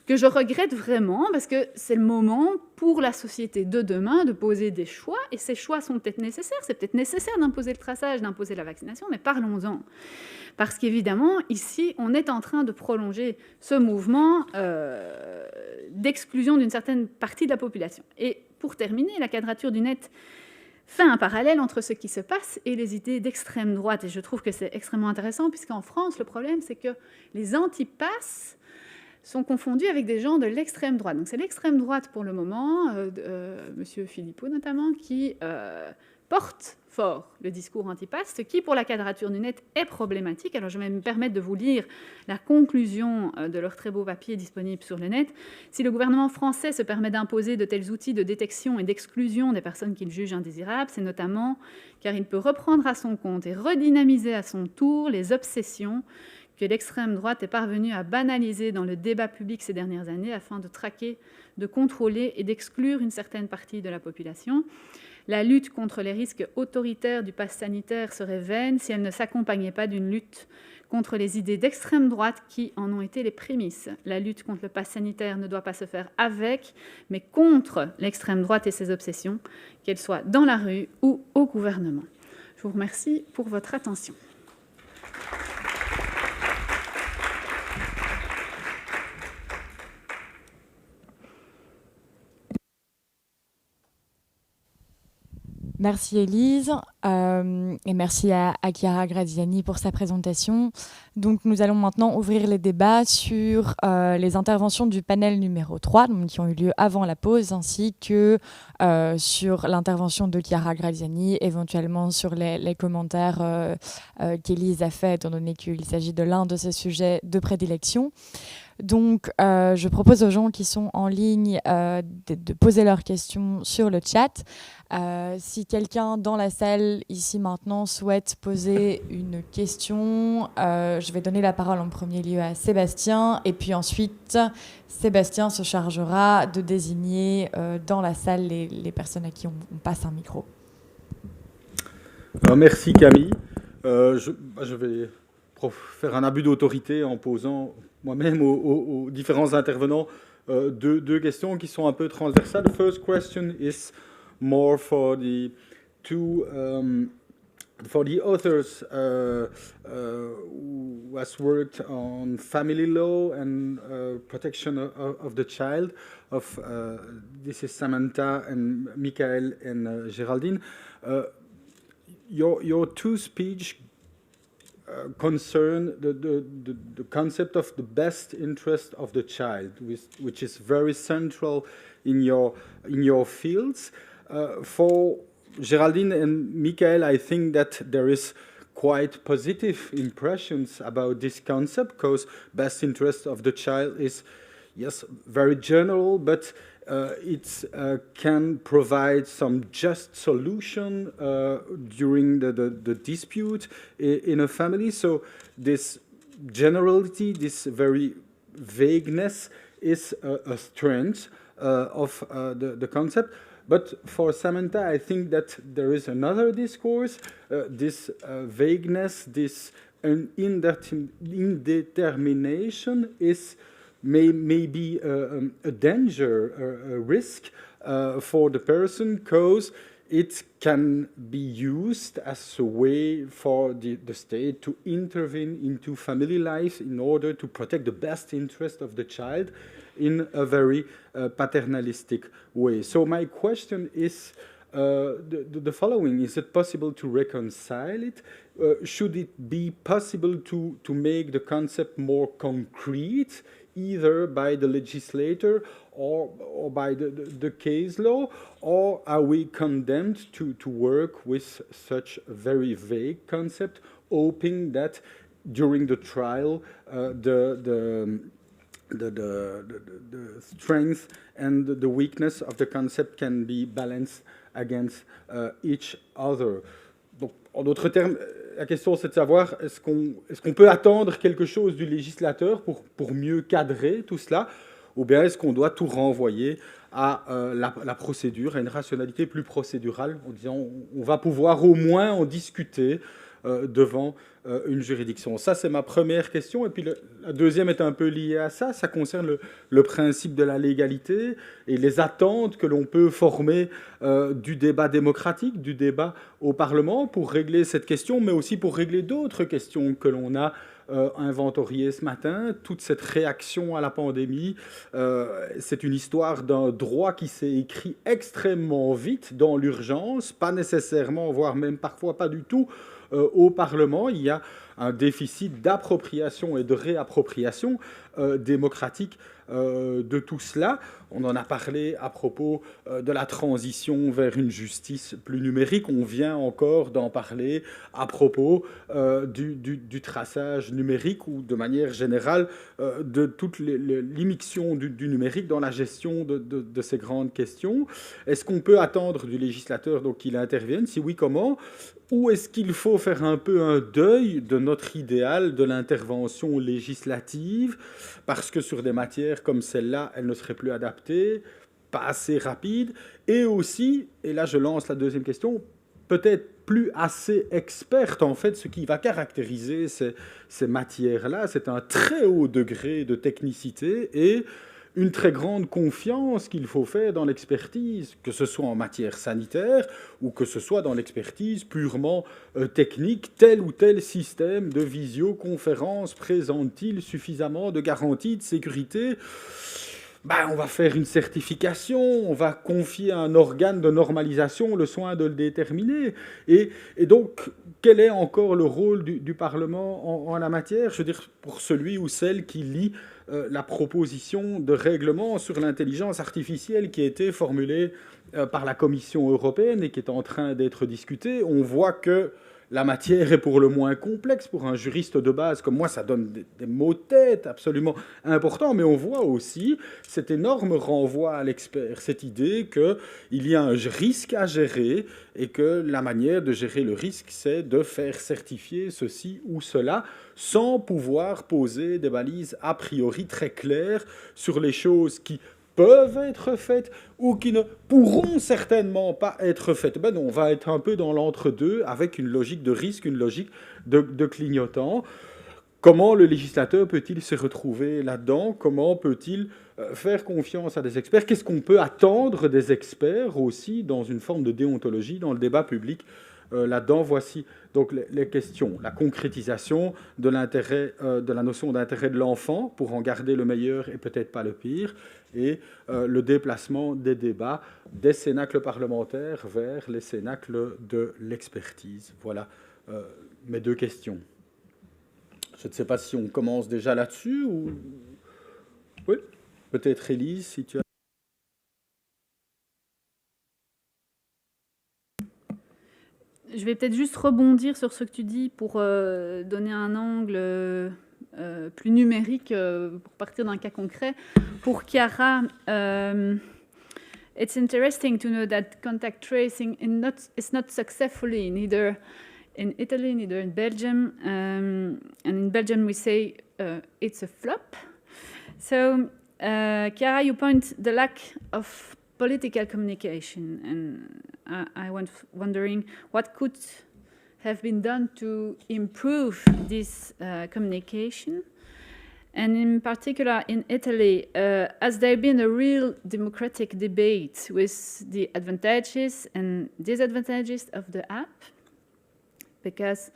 que je regrette vraiment, parce que c'est le moment pour la société de demain de poser des choix, et ces choix sont peut-être nécessaires. C'est peut-être nécessaire d'imposer le traçage, d'imposer la vaccination, mais parlons-en. Parce qu'évidemment, ici, on est en train de prolonger ce mouvement d'exclusion d'une certaine partie de la population. Et pour terminer, la Quadrature du Net fait un parallèle entre ce qui se passe et les idées d'extrême droite. Et je trouve que c'est extrêmement intéressant, puisqu'en France, le problème, c'est que les antipasses sont confondus avec des gens de l'extrême droite. Donc c'est l'extrême droite pour le moment, M. Philippot notamment, qui porte fort le discours antipasse, ce qui, pour la Quadrature du Net, est problématique. Alors je vais me permettre de vous lire la conclusion de leur très beau papier disponible sur le net. Si le gouvernement français se permet d'imposer de tels outils de détection et d'exclusion des personnes qu'il juge indésirables, c'est notamment car il peut reprendre à son compte et redynamiser à son tour les obsessions que l'extrême droite est parvenue à banaliser dans le débat public ces dernières années afin de traquer, de contrôler et d'exclure une certaine partie de la population. La lutte contre les risques autoritaires du pass sanitaire serait vaine si elle ne s'accompagnait pas d'une lutte contre les idées d'extrême droite qui en ont été les prémices. La lutte contre le pass sanitaire ne doit pas se faire avec, mais contre l'extrême droite et ses obsessions, qu'elles soient dans la rue ou au gouvernement. Je vous remercie pour votre attention. Merci Élise et merci à Chiara Graziani pour sa présentation. Donc nous allons maintenant ouvrir les débats sur les interventions du panel numéro 3 donc, qui ont eu lieu avant la pause ainsi que sur l'intervention de Chiara Graziani, éventuellement sur les commentaires qu'Élise a fait étant donné qu'il s'agit de l'un de ses sujets de prédilection. Donc, je propose aux gens qui sont en ligne de poser leurs questions sur le chat. Si quelqu'un dans la salle, ici maintenant, souhaite poser une question, je vais donner la parole en premier lieu à Sébastien. Et puis ensuite, Sébastien se chargera de désigner dans la salle les personnes à qui on passe un micro. Alors, merci Camille. Je vais faire un abus d'autorité en posant moi-même aux différents intervenants deux questions qui sont un peu transversales. The first question is more for the two for the authors who has worked on family law and protection of the child. This is Samantha and Michael and Geraldine. Your two speech concern the concept of the best interest of the child, which is very central in your fields. For Geraldine and Michael, I think that there is quite positive impressions about this concept, because best interest of the child is, yes, very general, but it can provide some just solution during the dispute in a family. So this generality, this very vagueness is a strength of the concept. But for Samantha, I think that there is another discourse, this vagueness, this indetermination is maybe a danger, a risk for the person, because it can be used as a way for the state to intervene into family life in order to protect the best interest of the child in a very paternalistic way. So my question is the following. Is it possible to reconcile it? Should it be possible to make the concept more concrete, either by the legislator or by the case law, or are we condemned to work with such a very vague concept, hoping that during the trial the strength and the weakness of the concept can be balanced against each other? Donc, en d'autres termes, la question c'est de savoir est-ce qu'on peut attendre quelque chose du législateur pour mieux cadrer tout cela, ou bien est-ce qu'on doit tout renvoyer à la procédure, à une rationalité plus procédurale, en disant on va pouvoir au moins en discuter devant une juridiction. Ça, c'est ma première question. Et puis la deuxième est un peu liée à ça. Ça concerne le principe de la légalité et les attentes que l'on peut former du débat démocratique, du débat au Parlement pour régler cette question, mais aussi pour régler d'autres questions que l'on a inventoriées ce matin. Toute cette réaction à la pandémie, c'est une histoire d'un droit qui s'est écrit extrêmement vite dans l'urgence, pas nécessairement, voire même parfois pas du tout, au Parlement. Il y a un déficit d'appropriation et de réappropriation démocratique de tout cela. On en a parlé à propos de la transition vers une justice plus numérique. On vient encore d'en parler à propos du traçage numérique ou de manière générale de toute l'immixtion du numérique dans la gestion de ces grandes questions. Est-ce qu'on peut attendre du législateur donc qu'il intervienne? Si oui, comment? Ou est-ce qu'il faut faire un peu un deuil de notre idéal de l'intervention législative parce que sur des matières comme celle-là, elle ne serait plus adaptée, pas assez rapide, et aussi, et là je lance la deuxième question, peut-être plus assez experte en fait, ce qui va caractériser ces matières-là, c'est un très haut degré de technicité et une très grande confiance qu'il faut faire dans l'expertise, que ce soit en matière sanitaire ou que ce soit dans l'expertise purement technique. Tel ou tel système de visioconférence présente-t-il suffisamment de garanties de sécurité? On va faire une certification, on va confier à un organe de normalisation le soin de le déterminer. Et donc, quel est encore le rôle du Parlement en la matière? Je veux dire, pour celui ou celle qui lit la proposition de règlement sur l'intelligence artificielle qui a été formulée par la Commission européenne et qui est en train d'être discutée, on voit que la matière est pour le moins complexe. Pour un juriste de base comme moi, ça donne des maux de tête absolument importants, mais on voit aussi cet énorme renvoi à l'expert, cette idée qu'il y a un risque à gérer et que la manière de gérer le risque, c'est de faire certifier ceci ou cela sans pouvoir poser des balises a priori très claires sur les choses qui peuvent être faites ou qui ne pourront certainement pas être faites. Non, on va être un peu dans l'entre-deux avec une logique de risque, une logique de clignotant. Comment le législateur peut-il se retrouver là-dedans? Comment peut-il faire confiance à des experts? Qu'est-ce qu'on peut attendre des experts aussi dans une forme de déontologie, dans le débat public? Là-dedans, voici donc les questions. La concrétisation de l'intérêt, de la notion d'intérêt de l'enfant pour en garder le meilleur et peut-être pas le pire, et le déplacement des débats des cénacles parlementaires vers les cénacles de l'expertise. Voilà mes deux questions. Je ne sais pas si on commence déjà là-dessus ou... Oui, peut-être Élise, si tu as... Je vais peut-être juste rebondir sur ce que tu dis pour donner un angle plus numérique, pour partir d'un cas concret. Pour Chiara, it's interesting to know that contact tracing is not successfully neither in Italy, neither in Belgium. And in Belgium, we say it's a flop. So, Chiara, you point the lack of political communication, and I was wondering what could have been done to improve this communication. And in particular in Italy, has there been a real democratic debate with the advantages and disadvantages of the app? Because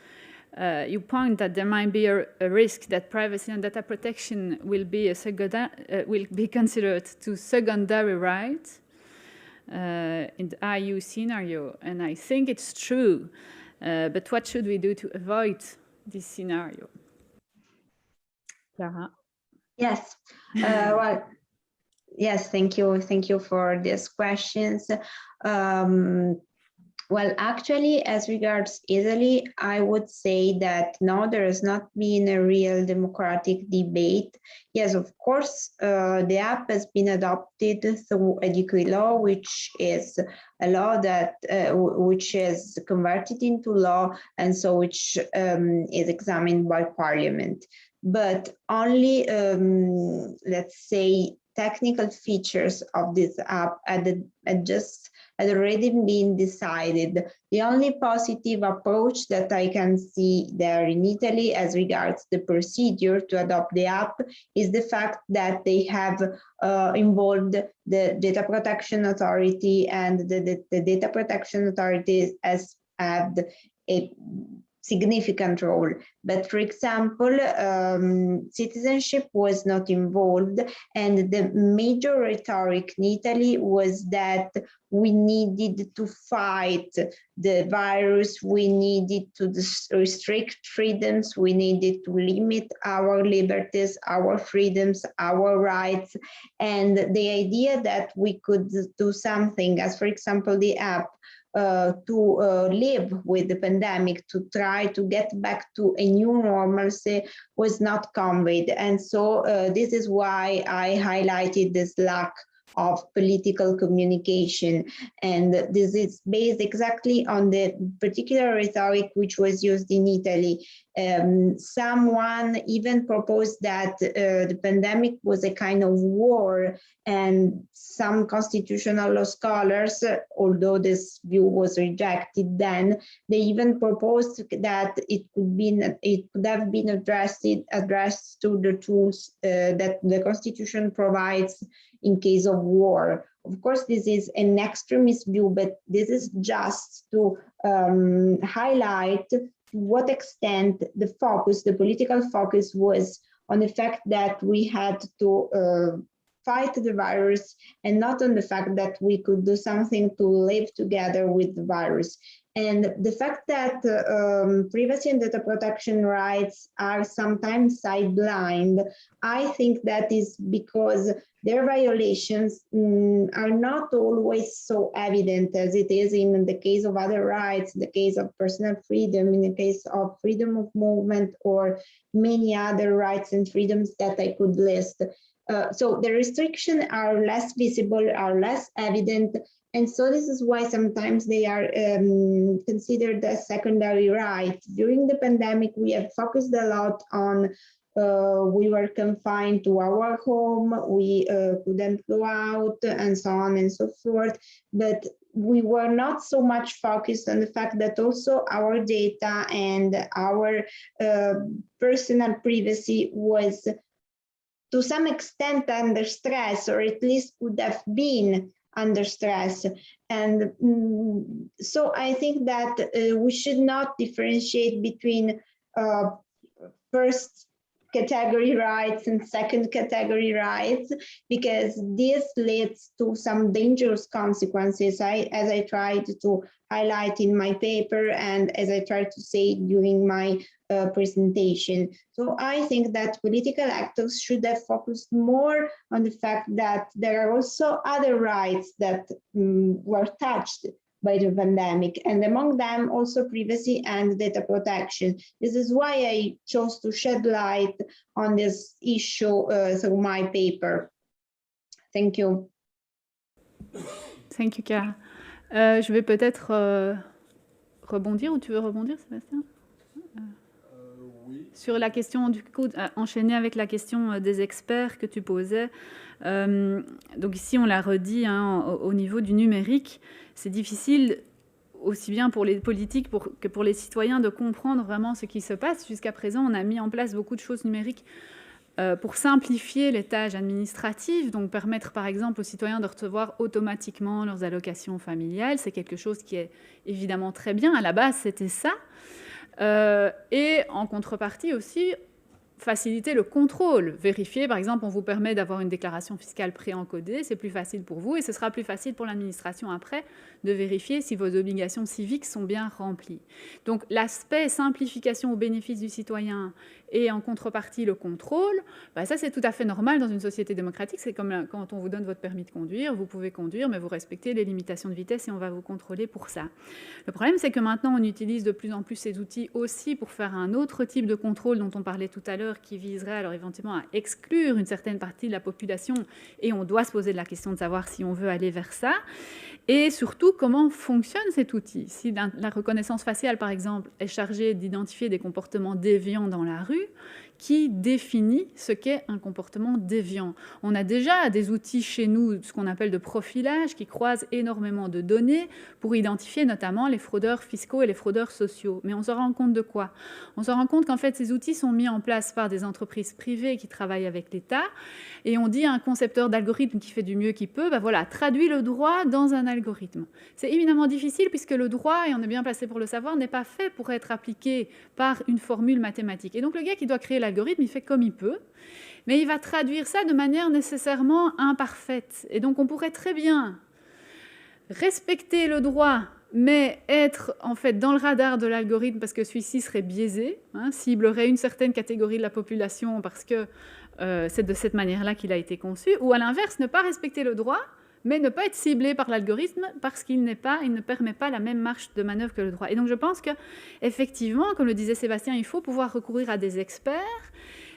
you point that there might be a risk that privacy and data protection will be considered to secondary rights in the IU scenario, and I think it's true. But what should we do to avoid this scenario? Chiara? Yes. Well, yes. Thank you for these questions. Well, actually, as regards Italy, I would say that no, there has not been a real democratic debate. Yes, of course, the app has been adopted through a decree law, which is a law that which is converted into law, and so which is examined by Parliament. But only, let's say, technical features of this app at just had already been decided. The only positive approach that I can see there in Italy as regards the procedure to adopt the app is the fact that they have involved the Data Protection Authority, and the Data Protection Authority has had a significant role. But for example, citizenship was not involved, and the major rhetoric in Italy was that we needed to fight the virus, we needed to restrict freedoms, we needed to limit our liberties, our freedoms, our rights, and the idea that we could do something, as for example the app, to live with the pandemic, to try to get back to a new normalcy, was not conveyed. And so this is why I highlighted this lack of political communication. And this is based exactly on the particular rhetoric which was used in Italy. Someone even proposed that the pandemic was a kind of war, and some constitutional law scholars, although this view was rejected then, they even proposed that it could have been addressed to the tools that the Constitution provides in case of war. Of course, this is an extremist view, but this is just to highlight to what extent the political focus was on the fact that we had to fight the virus, and not on the fact that we could do something to live together with the virus. And the fact that privacy and data protection rights are sometimes sidelined, I think that is because their violations are not always so evident as it is in the case of other rights, in the case of personal freedom, in the case of freedom of movement, or many other rights and freedoms that I could list. So the restrictions are less visible, are less evident, and so this is why sometimes they are considered as secondary rights. During the pandemic, we have focused a lot on we were confined to our home, we couldn't go out, and so on and so forth, but we were not so much focused on the fact that also our data and our personal privacy was to some extent under stress, or at least would have been under stress. And so I think that we should not differentiate between first category rights and second category rights, because this leads to some dangerous consequences, as I tried to highlight in my paper and as I tried to say during my presentation. So I think that political actors should have focused more on the fact that there are also other rights that were touched by the pandemic, and among them also privacy and data protection. This is why I chose to shed light on this issue through my paper. Thank you. Thank you, Chiara. Je vais peut-être rebondir, ou tu veux rebondir, Sébastien? Oui. Sur la question, du coup, enchaîner avec la question des experts que tu posais. Donc ici, on l'a redit, hein, au niveau du numérique, c'est difficile aussi bien pour les politiques que pour les citoyens de comprendre vraiment ce qui se passe. Jusqu'à présent, on a mis en place beaucoup de choses numériques pour simplifier les tâches administratives, donc permettre par exemple aux citoyens de recevoir automatiquement leurs allocations familiales. C'est quelque chose qui est évidemment très bien. À la base, c'était ça. Et en contrepartie aussi, faciliter le contrôle, vérifier, par exemple, on vous permet d'avoir une déclaration fiscale préencodée, c'est plus facile pour vous et ce sera plus facile pour l'administration après de vérifier si vos obligations civiques sont bien remplies. Donc l'aspect simplification au bénéfice du citoyen et en contrepartie le contrôle, bah ça c'est tout à fait normal dans une société démocratique. C'est comme quand on vous donne votre permis de conduire, vous pouvez conduire mais vous respectez les limitations de vitesse et on va vous contrôler pour ça. Le problème c'est que maintenant on utilise de plus en plus ces outils aussi pour faire un autre type de contrôle dont on parlait tout à l'heure, l'heure qui viserait alors éventuellement à exclure une certaine partie de la population, et on doit se poser la question de savoir si on veut aller vers ça, et surtout comment fonctionne cet outil. Si la reconnaissance faciale, par exemple, est chargée d'identifier des comportements déviants dans la rue, qui définit ce qu'est un comportement déviant. On a déjà des outils chez nous, ce qu'on appelle de profilage, qui croisent énormément de données pour identifier notamment les fraudeurs fiscaux et les fraudeurs sociaux. Mais on se rend compte de quoi? On se rend compte qu'en fait, ces outils sont mis en place par des entreprises privées qui travaillent avec l'État, et on dit à un concepteur d'algorithme qui fait du mieux qu'il peut, ben voilà, traduis le droit dans un algorithme. C'est éminemment difficile puisque le droit, et on est bien placé pour le savoir, n'est pas fait pour être appliqué par une formule mathématique. Et donc le gars qui doit créer l'algorithme, il fait comme il peut, mais il va traduire ça de manière nécessairement imparfaite. Et donc on pourrait très bien respecter le droit, mais être en fait dans le radar de l'algorithme parce que celui-ci serait biaisé, ciblerait une certaine catégorie de la population parce que c'est de cette manière-là qu'il a été conçu, ou à l'inverse, ne pas respecter le droit, mais ne pas être ciblé par l'algorithme parce qu'il ne permet pas la même marge de manœuvre que le droit. Et donc je pense qu'effectivement, comme le disait Sébastien, il faut pouvoir recourir à des experts,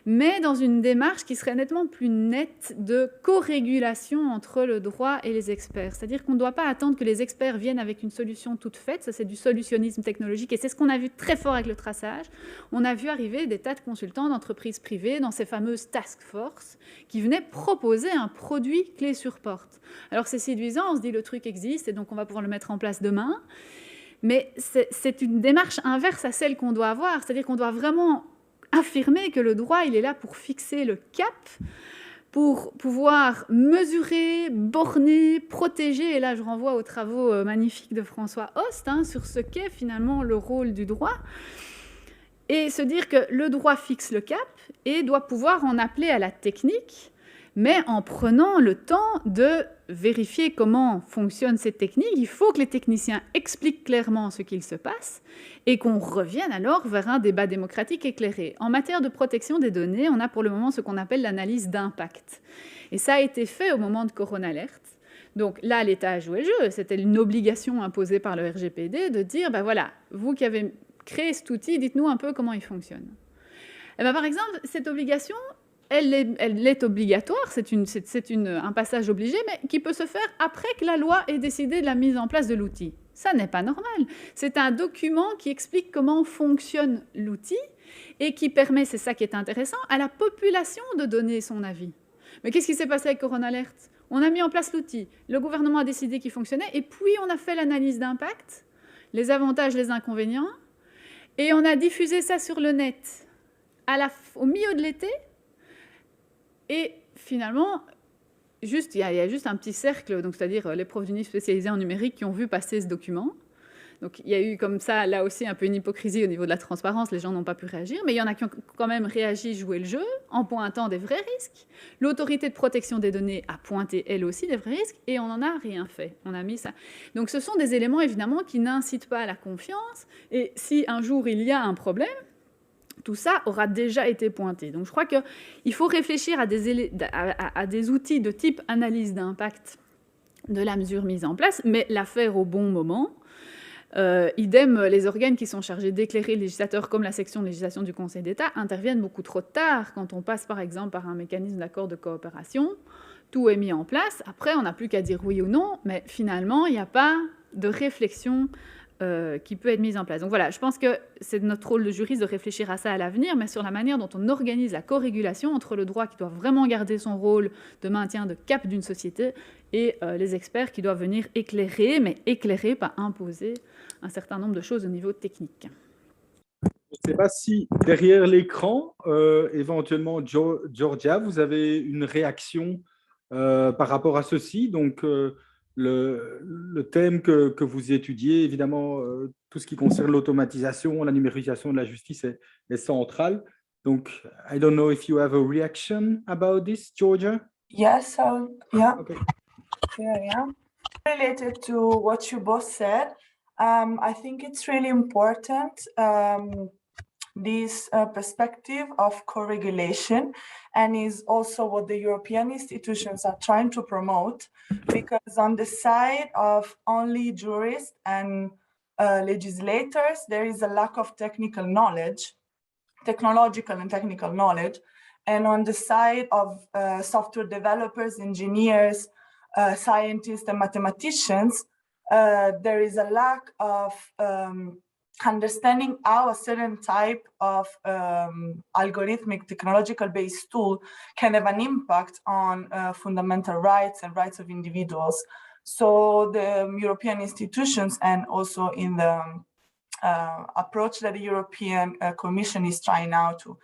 mais dans une démarche qui serait nettement plus nette de co-régulation entre le droit et les experts. C'est-à-dire qu'on ne doit pas attendre que les experts viennent avec une solution toute faite, ça c'est du solutionnisme technologique, et c'est ce qu'on a vu très fort avec le traçage. On a vu arriver des tas de consultants d'entreprises privées dans ces fameuses task force qui venaient proposer un produit clé sur porte. Alors c'est séduisant, on se dit le truc existe et donc on va pouvoir le mettre en place demain, mais c'est une démarche inverse à celle qu'on doit avoir, c'est-à-dire qu'on doit vraiment affirmer que le droit, il est là pour fixer le cap, pour pouvoir mesurer, borner, protéger, et là je renvoie aux travaux magnifiques de François Host sur ce qu'est finalement le rôle du droit, et se dire que le droit fixe le cap et doit pouvoir en appeler à la technique, mais en prenant le temps de vérifier comment fonctionnent ces techniques. Il faut que les techniciens expliquent clairement ce qu'il se passe et qu'on revienne alors vers un débat démocratique éclairé. En matière de protection des données, on a pour le moment ce qu'on appelle l'analyse d'impact. Et ça a été fait au moment de Corona Alert. Donc là, l'État a joué le jeu. C'était une obligation imposée par le RGPD de dire, ben voilà, vous qui avez créé cet outil, dites-nous un peu comment il fonctionne. Et ben, par exemple, cette obligation, elle est obligatoire, c'est un passage obligé, mais qui peut se faire après que la loi ait décidé de la mise en place de l'outil. Ça n'est pas normal. C'est un document qui explique comment fonctionne l'outil et qui permet, c'est ça qui est intéressant, à la population de donner son avis. Mais qu'est-ce qui s'est passé avec Corona Alert? On a mis en place l'outil, le gouvernement a décidé qu'il fonctionnait, et puis on a fait l'analyse d'impact, les avantages, les inconvénients, et on a diffusé ça sur le net au milieu de l'été. Et finalement, il y a juste un petit cercle, donc c'est-à-dire les profs d'uni spécialisés en numérique qui ont vu passer ce document. Donc il y a eu comme ça, là aussi, un peu une hypocrisie au niveau de la transparence, les gens n'ont pas pu réagir, mais il y en a qui ont quand même réagi, joué le jeu, en pointant des vrais risques. L'autorité de protection des données a pointé, elle aussi, des vrais risques, et on n'en a rien fait. On a mis ça. Donc ce sont des éléments, évidemment, qui n'incitent pas à la confiance, et si un jour il y a un problème, tout ça aura déjà été pointé. Donc je crois qu'il faut réfléchir à des outils de type analyse d'impact de la mesure mise en place, mais la faire au bon moment. Idem, les organes qui sont chargés d'éclairer le législateur, comme la section de législation du Conseil d'État, interviennent beaucoup trop tard quand on passe par exemple par un mécanisme d'accord de coopération. Tout est mis en place, après on n'a plus qu'à dire oui ou non, mais finalement il n'y a pas de réflexion qui peut être mise en place. Donc voilà, je pense que c'est notre rôle de juriste de réfléchir à ça à l'avenir, mais sur la manière dont on organise la co-régulation entre le droit qui doit vraiment garder son rôle de maintien de cap d'une société et les experts qui doivent venir éclairer, mais éclairer, pas imposer un certain nombre de choses au niveau technique. Je ne sais pas si derrière l'écran, éventuellement, Georgia, vous avez une réaction par rapport à ceci. Donc, le thème que vous étudiez, évidemment, tout ce qui concerne l'automatisation, la numérisation de la justice est central. Donc, I don't know if you have a reaction about this, Georgia? Yes, yeah. Okay. Here I am. Related to what you both said, I think it's really important, this perspective of co-regulation, and is also what the European institutions are trying to promote, because on the side of only jurists and legislators, there is a lack of technical knowledge. technological and technical knowledge. And on the side of software developers, engineers, scientists, and mathematicians, there is a lack of understanding how a certain type of algorithmic technological-based tool can have an impact on fundamental rights and rights of individuals. So the European institutions, and also in the approach that the European Commission is trying now to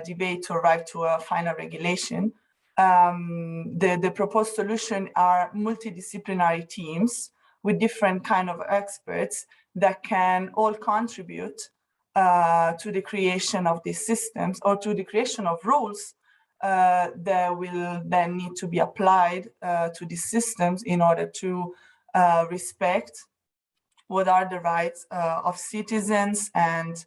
debate to arrive to a final regulation, the proposed solution are multidisciplinary teams with different kind of experts that can all contribute to the creation of these systems, or to the creation of rules that will then need to be applied to these systems in order to respect what are the rights of citizens and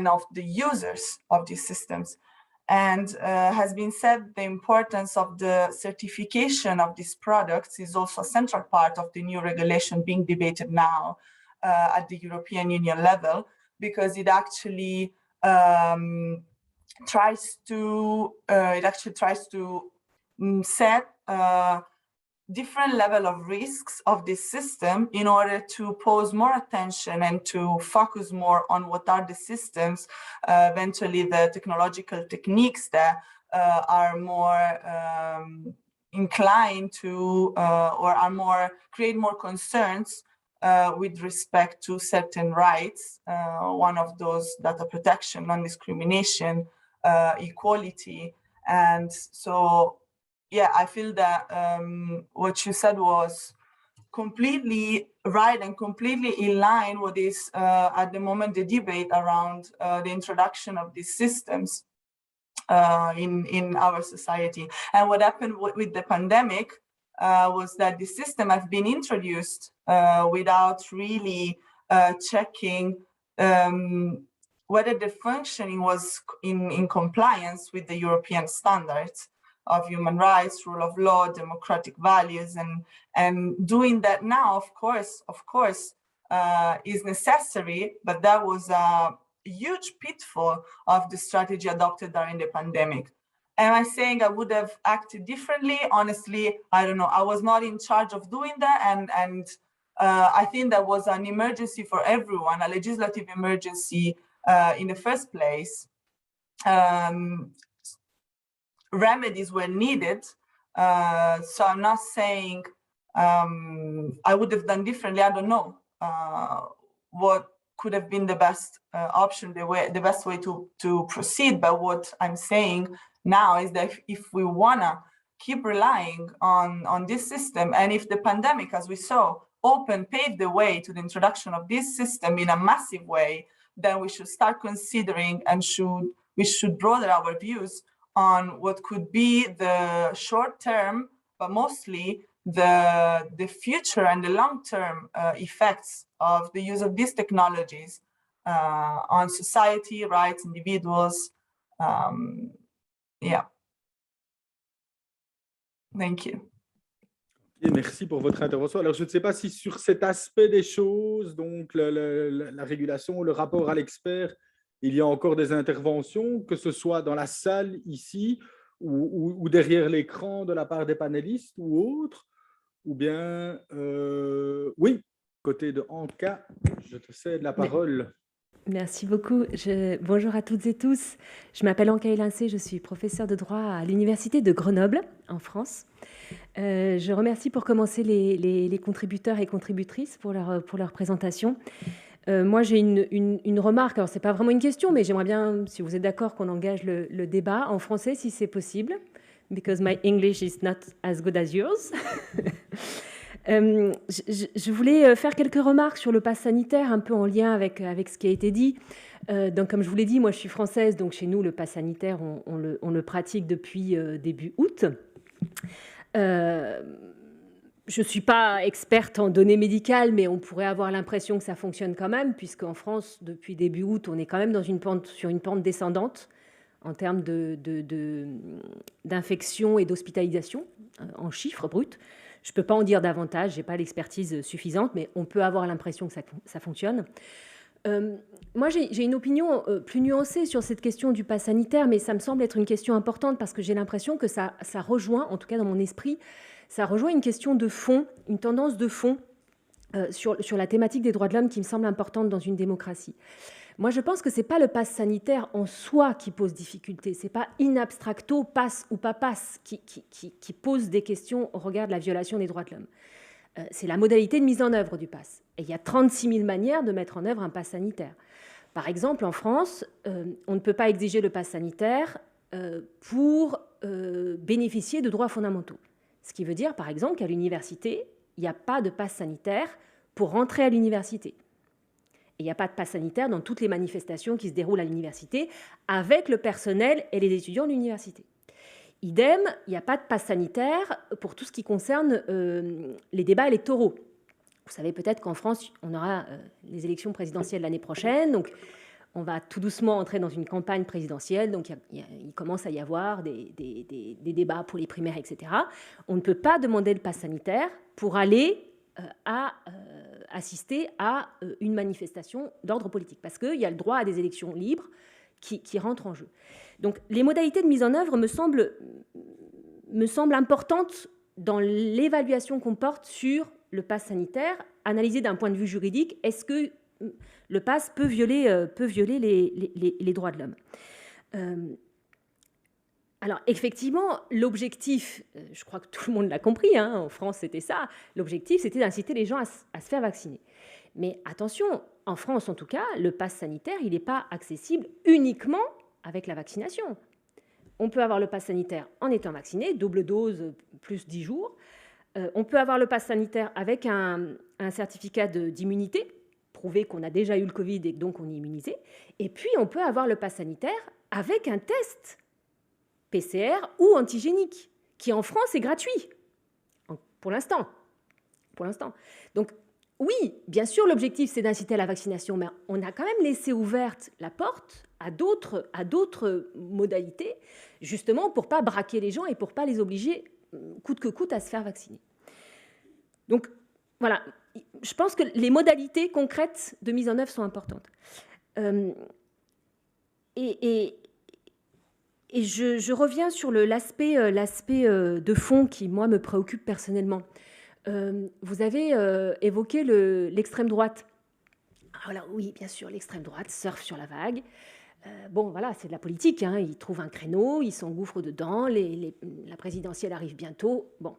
of the users of these systems. And has been said, the importance of the certification of these products is also a central part of the new regulation being debated now at the European Union level, because it actually tries to set different level of risks of this system in order to pose more attention and to focus more on what are the systems, eventually the technological techniques that are more inclined to or are more create more concerns with respect to certain rights. One of those, data protection, non-discrimination, equality. And so, yeah, I feel that what you said was completely right and completely in line with this at the moment the debate around the introduction of these systems in our society. And what happened with the pandemic was that the system has been introduced without really checking whether the functioning was in compliance with the European standards of human rights, rule of law, democratic values, and doing that now, of course, is necessary. But that was a huge pitfall of the strategy adopted during the pandemic. Am I saying I would have acted differently? Honestly, I don't know. I was not in charge of doing that, and I think that was an emergency for everyone, a legislative emergency in the first place. Remedies were needed, so I'm not saying I would have done differently. I don't know what could have been the best option, the best way to proceed. But what I'm saying now is that if we wanna keep relying on this system, and if the pandemic, as we saw, paved the way to the introduction of this system in a massive way, then we should start considering and we should broaden our views on what could be the short term, but mostly the future and the long-term effects of the use of these technologies on society, rights, individuals. Yeah. Thank you. Et merci pour votre intervention. Alors, je ne sais pas si sur cet aspect des choses, donc la régulation, le rapport à l'expert, il y a encore des interventions, que ce soit dans la salle ici ou derrière l'écran de la part des panélistes ou autres, ou bien, oui, côté de Anka, je te cède la parole. Merci beaucoup. Bonjour à toutes et tous. Je m'appelle Anka Elincé, je suis professeure de droit à l'Université de Grenoble, en France. Je remercie pour commencer les contributeurs et contributrices pour leur présentation. Moi, j'ai une remarque. Alors, ce n'est pas vraiment une question, mais j'aimerais bien, si vous êtes d'accord, qu'on engage le débat en français, si c'est possible, because my English is not as good as yours. Je voulais faire quelques remarques sur le pass sanitaire, un peu en lien avec ce qui a été dit. Donc, comme je vous l'ai dit, moi, je suis française, donc chez nous, le pass sanitaire, on le pratique depuis début août. Je ne suis pas experte en données médicales, mais on pourrait avoir l'impression que ça fonctionne quand même, puisqu'en France, depuis début août, on est quand même sur une pente descendante en termes d'infection et d'hospitalisation, en chiffres bruts. Je ne peux pas en dire davantage, je n'ai pas l'expertise suffisante, mais on peut avoir l'impression que ça fonctionne. Moi, j'ai une opinion plus nuancée sur cette question du pass sanitaire, mais ça me semble être une question importante parce que j'ai l'impression que ça rejoint, en tout cas dans mon esprit, ça rejoint une question de fond, une tendance de fond sur la thématique des droits de l'homme qui me semble importante dans une démocratie. Moi, je pense que ce n'est pas le pass sanitaire en soi qui pose difficulté, ce n'est pas in abstracto, pass ou pas pass, qui pose des questions au regard de la violation des droits de l'homme. C'est la modalité de mise en œuvre du pass. Et il y a 36 000 manières de mettre en œuvre un pass sanitaire. Par exemple, en France, on ne peut pas exiger le pass sanitaire pour bénéficier de droits fondamentaux. Ce qui veut dire, par exemple, qu'à l'université, il n'y a pas de pass sanitaire pour rentrer à l'université. Et il n'y a pas de pass sanitaire dans toutes les manifestations qui se déroulent à l'université avec le personnel et les étudiants de l'université. Idem, il n'y a pas de pass sanitaire pour tout ce qui concerne les débats électoraux. Vous savez peut-être qu'en France, on aura les élections présidentielles l'année prochaine, donc on va tout doucement entrer dans une campagne présidentielle, donc il commence à y avoir des débats pour les primaires, etc. On ne peut pas demander le pass sanitaire pour aller assister à une manifestation d'ordre politique, parce qu'il y a le droit à des élections libres qui rentrent en jeu. Donc les modalités de mise en œuvre me semblent importantes dans l'évaluation qu'on porte sur le pass sanitaire, analysé d'un point de vue juridique. Est-ce que le pass peut violer les droits de l'homme? Alors, effectivement, l'objectif, je crois que tout le monde l'a compris, hein, en France, c'était ça. L'objectif, c'était d'inciter les gens à se faire vacciner. Mais attention, en France, en tout cas, le pass sanitaire, il n'est pas accessible uniquement avec la vaccination. On peut avoir le pass sanitaire en étant vacciné, double dose plus 10 jours. On peut avoir le pass sanitaire avec un certificat d'immunité, prouver qu'on a déjà eu le Covid et donc on est immunisé. Et puis, on peut avoir le pass sanitaire avec un test PCR ou antigénique, qui en France est gratuit, pour l'instant. Donc, oui, bien sûr, l'objectif, c'est d'inciter à la vaccination, mais on a quand même laissé ouverte la porte à d'autres modalités, justement pour ne pas braquer les gens et pour ne pas les obliger, coûte que coûte, à se faire vacciner. Donc, voilà, je pense que les modalités concrètes de mise en œuvre sont importantes. Et je reviens sur l'aspect de fond qui, moi, me préoccupe personnellement. Vous avez évoqué l'extrême droite. Alors oui, bien sûr, l'extrême droite surfe sur la vague. Bon, voilà, c'est de la politique. Hein. Ils trouvent un créneau, ils s'engouffrent dedans. La présidentielle arrive bientôt. Bon.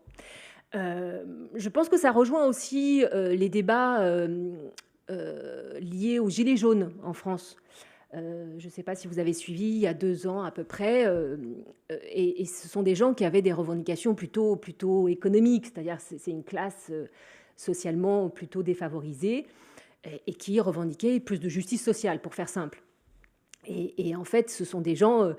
Je pense que ça rejoint aussi les débats liés aux Gilets jaunes en France. Je ne sais pas si vous avez suivi, il y a 2 ans à peu près, et ce sont des gens qui avaient des revendications plutôt économiques, c'est-à-dire c'est une classe socialement plutôt défavorisée et qui revendiquait plus de justice sociale, pour faire simple. Et en fait, ce sont des gens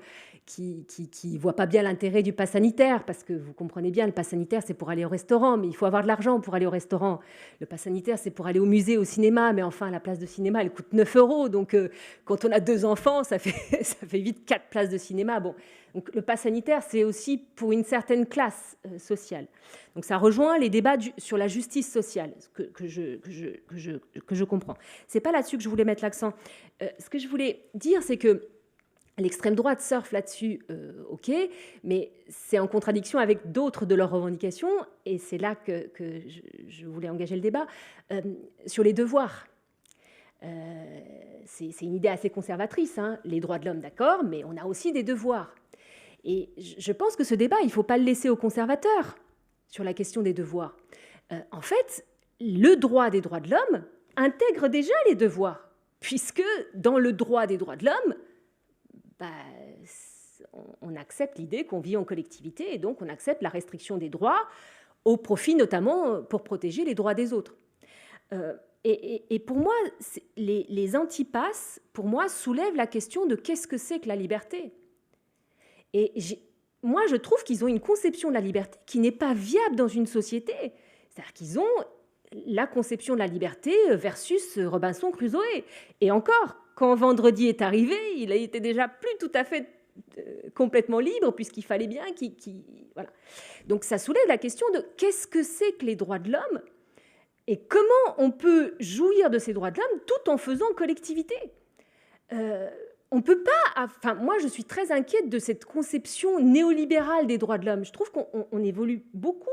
qui ne voient pas bien l'intérêt du pass sanitaire, parce que vous comprenez bien, le pass sanitaire, c'est pour aller au restaurant, mais il faut avoir de l'argent pour aller au restaurant. Le pass sanitaire, c'est pour aller au musée, au cinéma, mais enfin, la place de cinéma, elle coûte 9 €. Donc, quand on a 2 enfants, ça fait vite 4 places de cinéma. Bon. Donc, le pass sanitaire, c'est aussi pour une certaine classe sociale. Donc, ça rejoint les débats sur la justice sociale, que je comprends. Ce n'est pas là-dessus que je voulais mettre l'accent. Ce que je voulais dire, c'est que l'extrême droite surfe là-dessus, ok, mais c'est en contradiction avec d'autres de leurs revendications, et c'est là que je voulais engager le débat, sur les devoirs. C'est une idée assez conservatrice, hein. Les droits de l'homme, d'accord, mais on a aussi des devoirs. Et je pense que ce débat, il ne faut pas le laisser aux conservateurs sur la question des devoirs. En fait, le droit des droits de l'homme intègre déjà les devoirs, puisque dans le droit des droits de l'homme, on accepte l'idée qu'on vit en collectivité et donc on accepte la restriction des droits au profit notamment pour protéger les droits des autres. Et pour moi, les antipasses, pour moi, soulèvent la question de qu'est-ce que c'est que la liberté. Et moi, je trouve qu'ils ont une conception de la liberté qui n'est pas viable dans une société. C'est-à-dire qu'ils ont la conception de la liberté versus Robinson Crusoe. Et encore, quand vendredi est arrivé, il était déjà plus tout à fait complètement libre, puisqu'il fallait bien qu'il... Voilà. Donc ça soulève la question de qu'est-ce que c'est que les droits de l'homme Et comment on peut jouir de ces droits de l'homme tout en faisant collectivité? On peut pas... Enfin, moi, je suis très inquiète de cette conception néolibérale des droits de l'homme. Je trouve qu'on évolue beaucoup,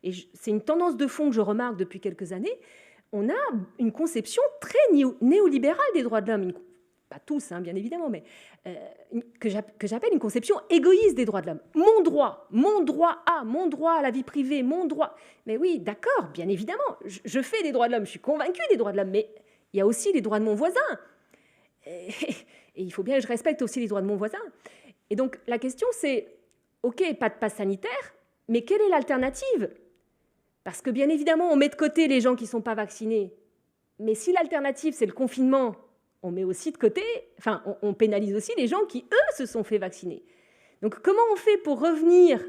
et c'est une tendance de fond que je remarque depuis quelques années. On a une conception très néolibérale des droits de l'homme. Pas tous, hein, bien évidemment, mais que j'appelle une conception égoïste des droits de l'homme. Mon droit à la vie privée, mon droit... Mais oui, d'accord, bien évidemment, je fais des droits de l'homme, je suis convaincue des droits de l'homme, mais il y a aussi les droits de mon voisin. Et il faut bien que je respecte aussi les droits de mon voisin. Et donc, la question, c'est, OK, pas de passe sanitaire, mais quelle est l'alternative? Parce que, bien évidemment, on met de côté les gens qui ne sont pas vaccinés. Mais si l'alternative, c'est le confinement, on met aussi de côté, enfin, on pénalise aussi les gens qui, eux, se sont fait vacciner. Donc, comment on fait pour revenir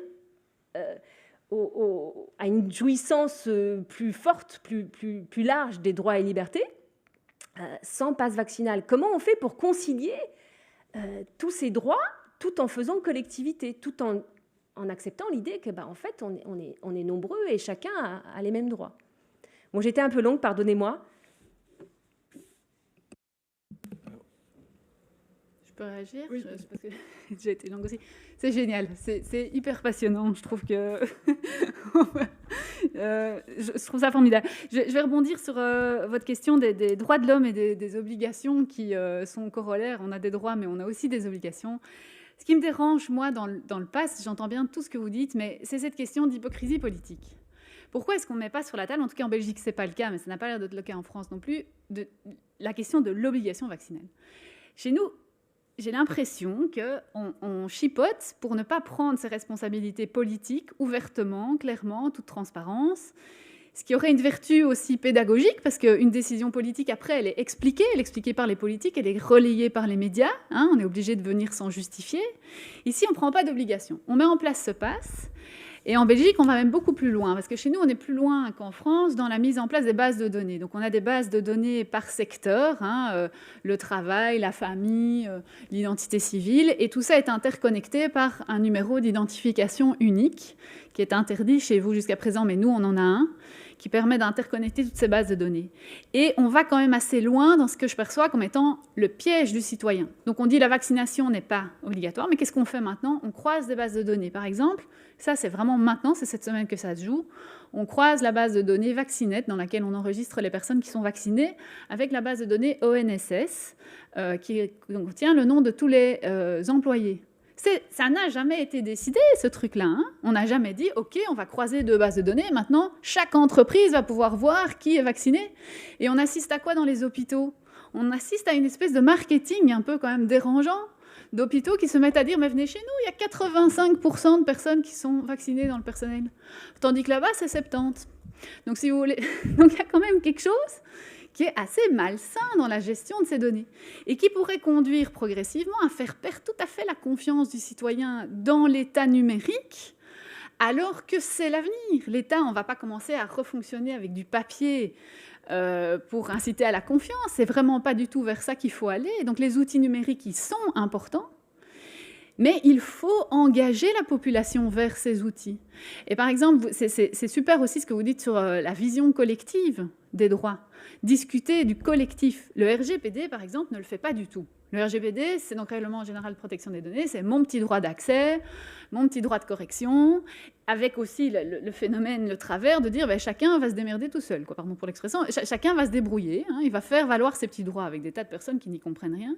à une jouissance plus forte, plus large des droits et libertés sans passe vaccinal? Comment on fait pour concilier tous ces droits tout en faisant collectivité, tout en acceptant l'idée que, en fait, on est nombreux et chacun a les mêmes droits? Bon, j'étais un peu longue, pardonnez-moi. Je peux réagir? Oui. Parce que j'ai été longue aussi. C'est génial, c'est hyper passionnant. Je trouve que je trouve ça formidable. Je vais rebondir sur votre question des droits de l'homme et des obligations qui sont corollaires. On a des droits, mais on a aussi des obligations. Ce qui me dérange, moi, dans le PASS, j'entends bien tout ce que vous dites, mais c'est cette question d'hypocrisie politique. Pourquoi est-ce qu'on ne met pas sur la table, en tout cas en Belgique, ce n'est pas le cas, mais ça n'a pas l'air d'être le cas en France non plus, la question de l'obligation vaccinale? Chez nous, j'ai l'impression qu'on chipote pour ne pas prendre ses responsabilités politiques ouvertement, clairement, en toute transparence, ce qui aurait une vertu aussi pédagogique, parce qu'une décision politique, après, elle est expliquée par les politiques, elle est relayée par les médias, hein, on est obligé de venir s'en justifier. Ici, on ne prend pas d'obligation. On met en place ce pass. Et en Belgique, on va même beaucoup plus loin, parce que chez nous, on est plus loin qu'en France dans la mise en place des bases de données. Donc, on a des bases de données par secteur, hein, le travail, la famille, l'identité civile, et tout ça est interconnecté par un numéro d'identification unique, qui est interdit chez vous jusqu'à présent, mais nous, on en a un, qui permet d'interconnecter toutes ces bases de données. Et on va quand même assez loin dans ce que je perçois comme étant le piège du citoyen. Donc on dit la vaccination n'est pas obligatoire, mais qu'est-ce qu'on fait maintenant? On croise des bases de données. Par exemple, ça c'est vraiment maintenant, c'est cette semaine que ça se joue, on croise la base de données Vaccinet, dans laquelle on enregistre les personnes qui sont vaccinées, avec la base de données ONSS, qui contient le nom de tous les employés. Ça n'a jamais été décidé, ce truc-là. Hein. On n'a jamais dit, OK, on va croiser deux bases de données. Maintenant, chaque entreprise va pouvoir voir qui est vacciné. Et on assiste à quoi dans les hôpitaux? On assiste à une espèce de marketing un peu quand même dérangeant d'hôpitaux qui se mettent à dire, mais venez chez nous, il y a 85% de personnes qui sont vaccinées dans le personnel. Tandis que là-bas, c'est 70%. Donc, si vous voulez... Donc, il y a quand même quelque chose qui est assez malsain dans la gestion de ces données et qui pourrait conduire progressivement à faire perdre tout à fait la confiance du citoyen dans l'État numérique, alors que c'est l'avenir. L'État, on ne va pas commencer à refonctionner avec du papier pour inciter à la confiance. C'est vraiment pas du tout vers ça qu'il faut aller. Donc les outils numériques, ils sont importants, mais il faut engager la population vers ces outils. Et par exemple, c'est super aussi ce que vous dites sur la vision collective des droits. Discuter du collectif. Le RGPD, par exemple, ne le fait pas du tout. Le RGPD, c'est donc Règlement général de protection des données, c'est mon petit droit d'accès, mon petit droit de correction, avec aussi le phénomène, le travers de dire chacun va se démerder tout seul, quoi, pardon pour l'expression, chacun va se débrouiller, hein, il va faire valoir ses petits droits avec des tas de personnes qui n'y comprennent rien,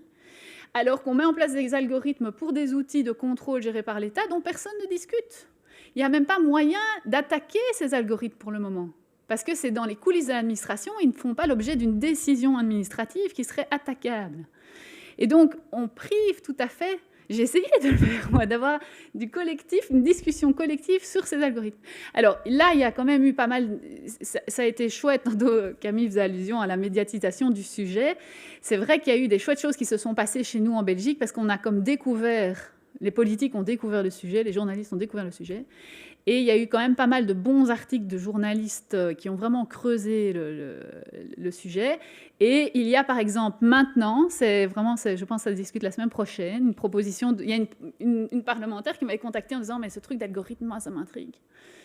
alors qu'on met en place des algorithmes pour des outils de contrôle gérés par l'État dont personne ne discute. Il n'y a même pas moyen d'attaquer ces algorithmes pour le moment. Parce que c'est dans les coulisses de l'administration, ils ne font pas l'objet d'une décision administrative qui serait attaquable. Et donc, on prive tout à fait, j'ai essayé de le faire, moi, d'avoir du collectif, une discussion collective sur ces algorithmes. Alors là, il y a quand même eu pas mal, ça a été chouette, Camille faisait allusion à la médiatisation du sujet. C'est vrai qu'il y a eu des chouettes choses qui se sont passées chez nous en Belgique, parce qu'on a comme découvert, les politiques ont découvert le sujet, les journalistes ont découvert le sujet. Et il y a eu quand même pas mal de bons articles de journalistes qui ont vraiment creusé le sujet. Et il y a par exemple maintenant, je pense que ça se discute la semaine prochaine, une proposition, il y a une parlementaire qui m'avait contacté en disant « mais ce truc d'algorithme, moi, ça m'intrigue.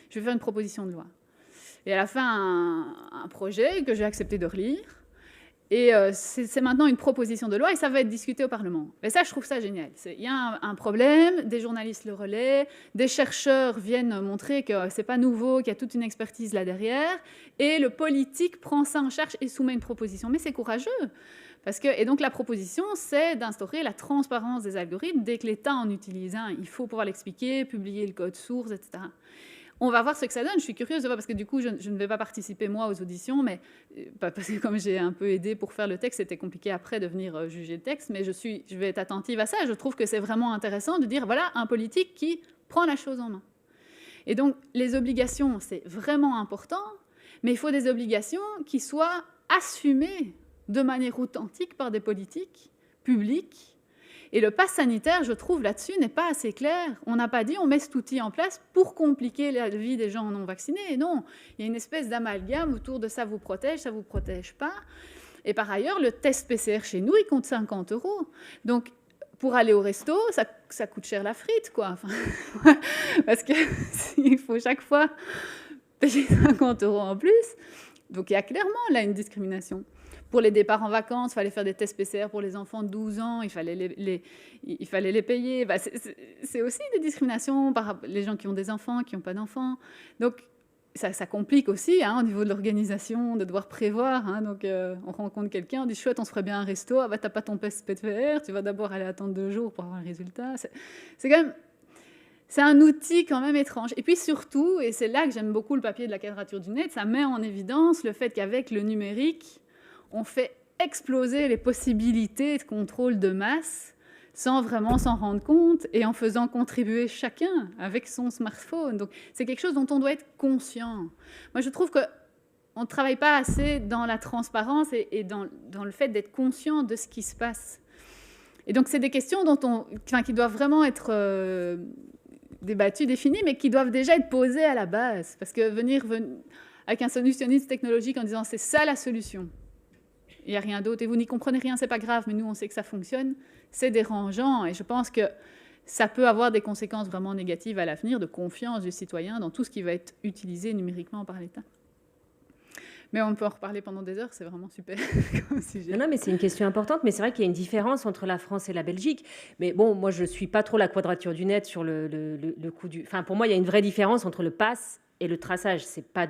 Je vais faire une proposition de loi ». Et elle a fait un projet que j'ai accepté de relire. Et c'est maintenant une proposition de loi et ça va être discuté au Parlement. Et ça, je trouve ça génial. Il y a un problème, des journalistes le relaient, des chercheurs viennent montrer que c'est pas nouveau, qu'il y a toute une expertise là derrière, et le politique prend ça en charge et soumet une proposition. Mais c'est courageux. Et donc la proposition, c'est d'instaurer la transparence des algorithmes. Dès que l'État en utilise un, il faut pouvoir l'expliquer, publier le code source, etc. On va voir ce que ça donne. Je suis curieuse de voir, parce que du coup, je ne vais pas participer, moi, aux auditions, mais parce que comme j'ai un peu aidé pour faire le texte, c'était compliqué après de venir juger le texte, mais je vais être attentive à ça. Je trouve que c'est vraiment intéressant de dire, voilà, un politique qui prend la chose en main. Et donc, les obligations, c'est vraiment important, mais il faut des obligations qui soient assumées de manière authentique par des politiques publics. Et le pass sanitaire, je trouve, là-dessus, n'est pas assez clair. On n'a pas dit on met cet outil en place pour compliquer la vie des gens non vaccinés. Non, il y a une espèce d'amalgame autour de ça vous protège pas. Et par ailleurs, le test PCR chez nous, il compte 50 €. Donc, pour aller au resto, ça coûte cher la frite, quoi. Enfin, parce qu'il faut chaque fois payer 50 € en plus. Donc, il y a clairement là une discrimination. Pour les départs en vacances, il fallait faire des tests PCR pour les enfants de 12 ans, il fallait les payer. C'est aussi des discriminations par les gens qui ont des enfants, qui n'ont pas d'enfants. Donc, ça complique aussi au niveau de l'organisation, de devoir prévoir. Donc, on rencontre quelqu'un, on dit « chouette, on se ferait bien un resto. Ah, bah, tu n'as pas ton test PCR, tu vas d'abord aller attendre 2 jours pour avoir le résultat. » C'est quand même... C'est un outil quand même étrange. Et puis surtout, et c'est là que j'aime beaucoup le papier de la Quadrature du Net, ça met en évidence le fait qu'avec le numérique, on fait exploser les possibilités de contrôle de masse sans vraiment s'en rendre compte et en faisant contribuer chacun avec son smartphone. Donc, c'est quelque chose dont on doit être conscient. Moi, je trouve qu'on ne travaille pas assez dans la transparence et dans le fait d'être conscient de ce qui se passe. Et donc, c'est des questions qui doivent vraiment être débattues, définies, mais qui doivent déjà être posées à la base. Parce que venir avec un solutionnisme technologique en disant « c'est ça la solution », il n'y a rien d'autre, et vous n'y comprenez rien, c'est pas grave, mais nous, on sait que ça fonctionne, c'est dérangeant, et je pense que ça peut avoir des conséquences vraiment négatives à l'avenir, de confiance du citoyen dans tout ce qui va être utilisé numériquement par l'État. Mais on peut en reparler pendant des heures, c'est vraiment super comme sujet. Non, mais c'est une question importante, mais c'est vrai qu'il y a une différence entre la France et la Belgique. Mais bon, moi, je ne suis pas trop la Quadrature du Net sur le coup du... Enfin, pour moi, il y a une vraie différence entre le pass et le traçage. C'est pas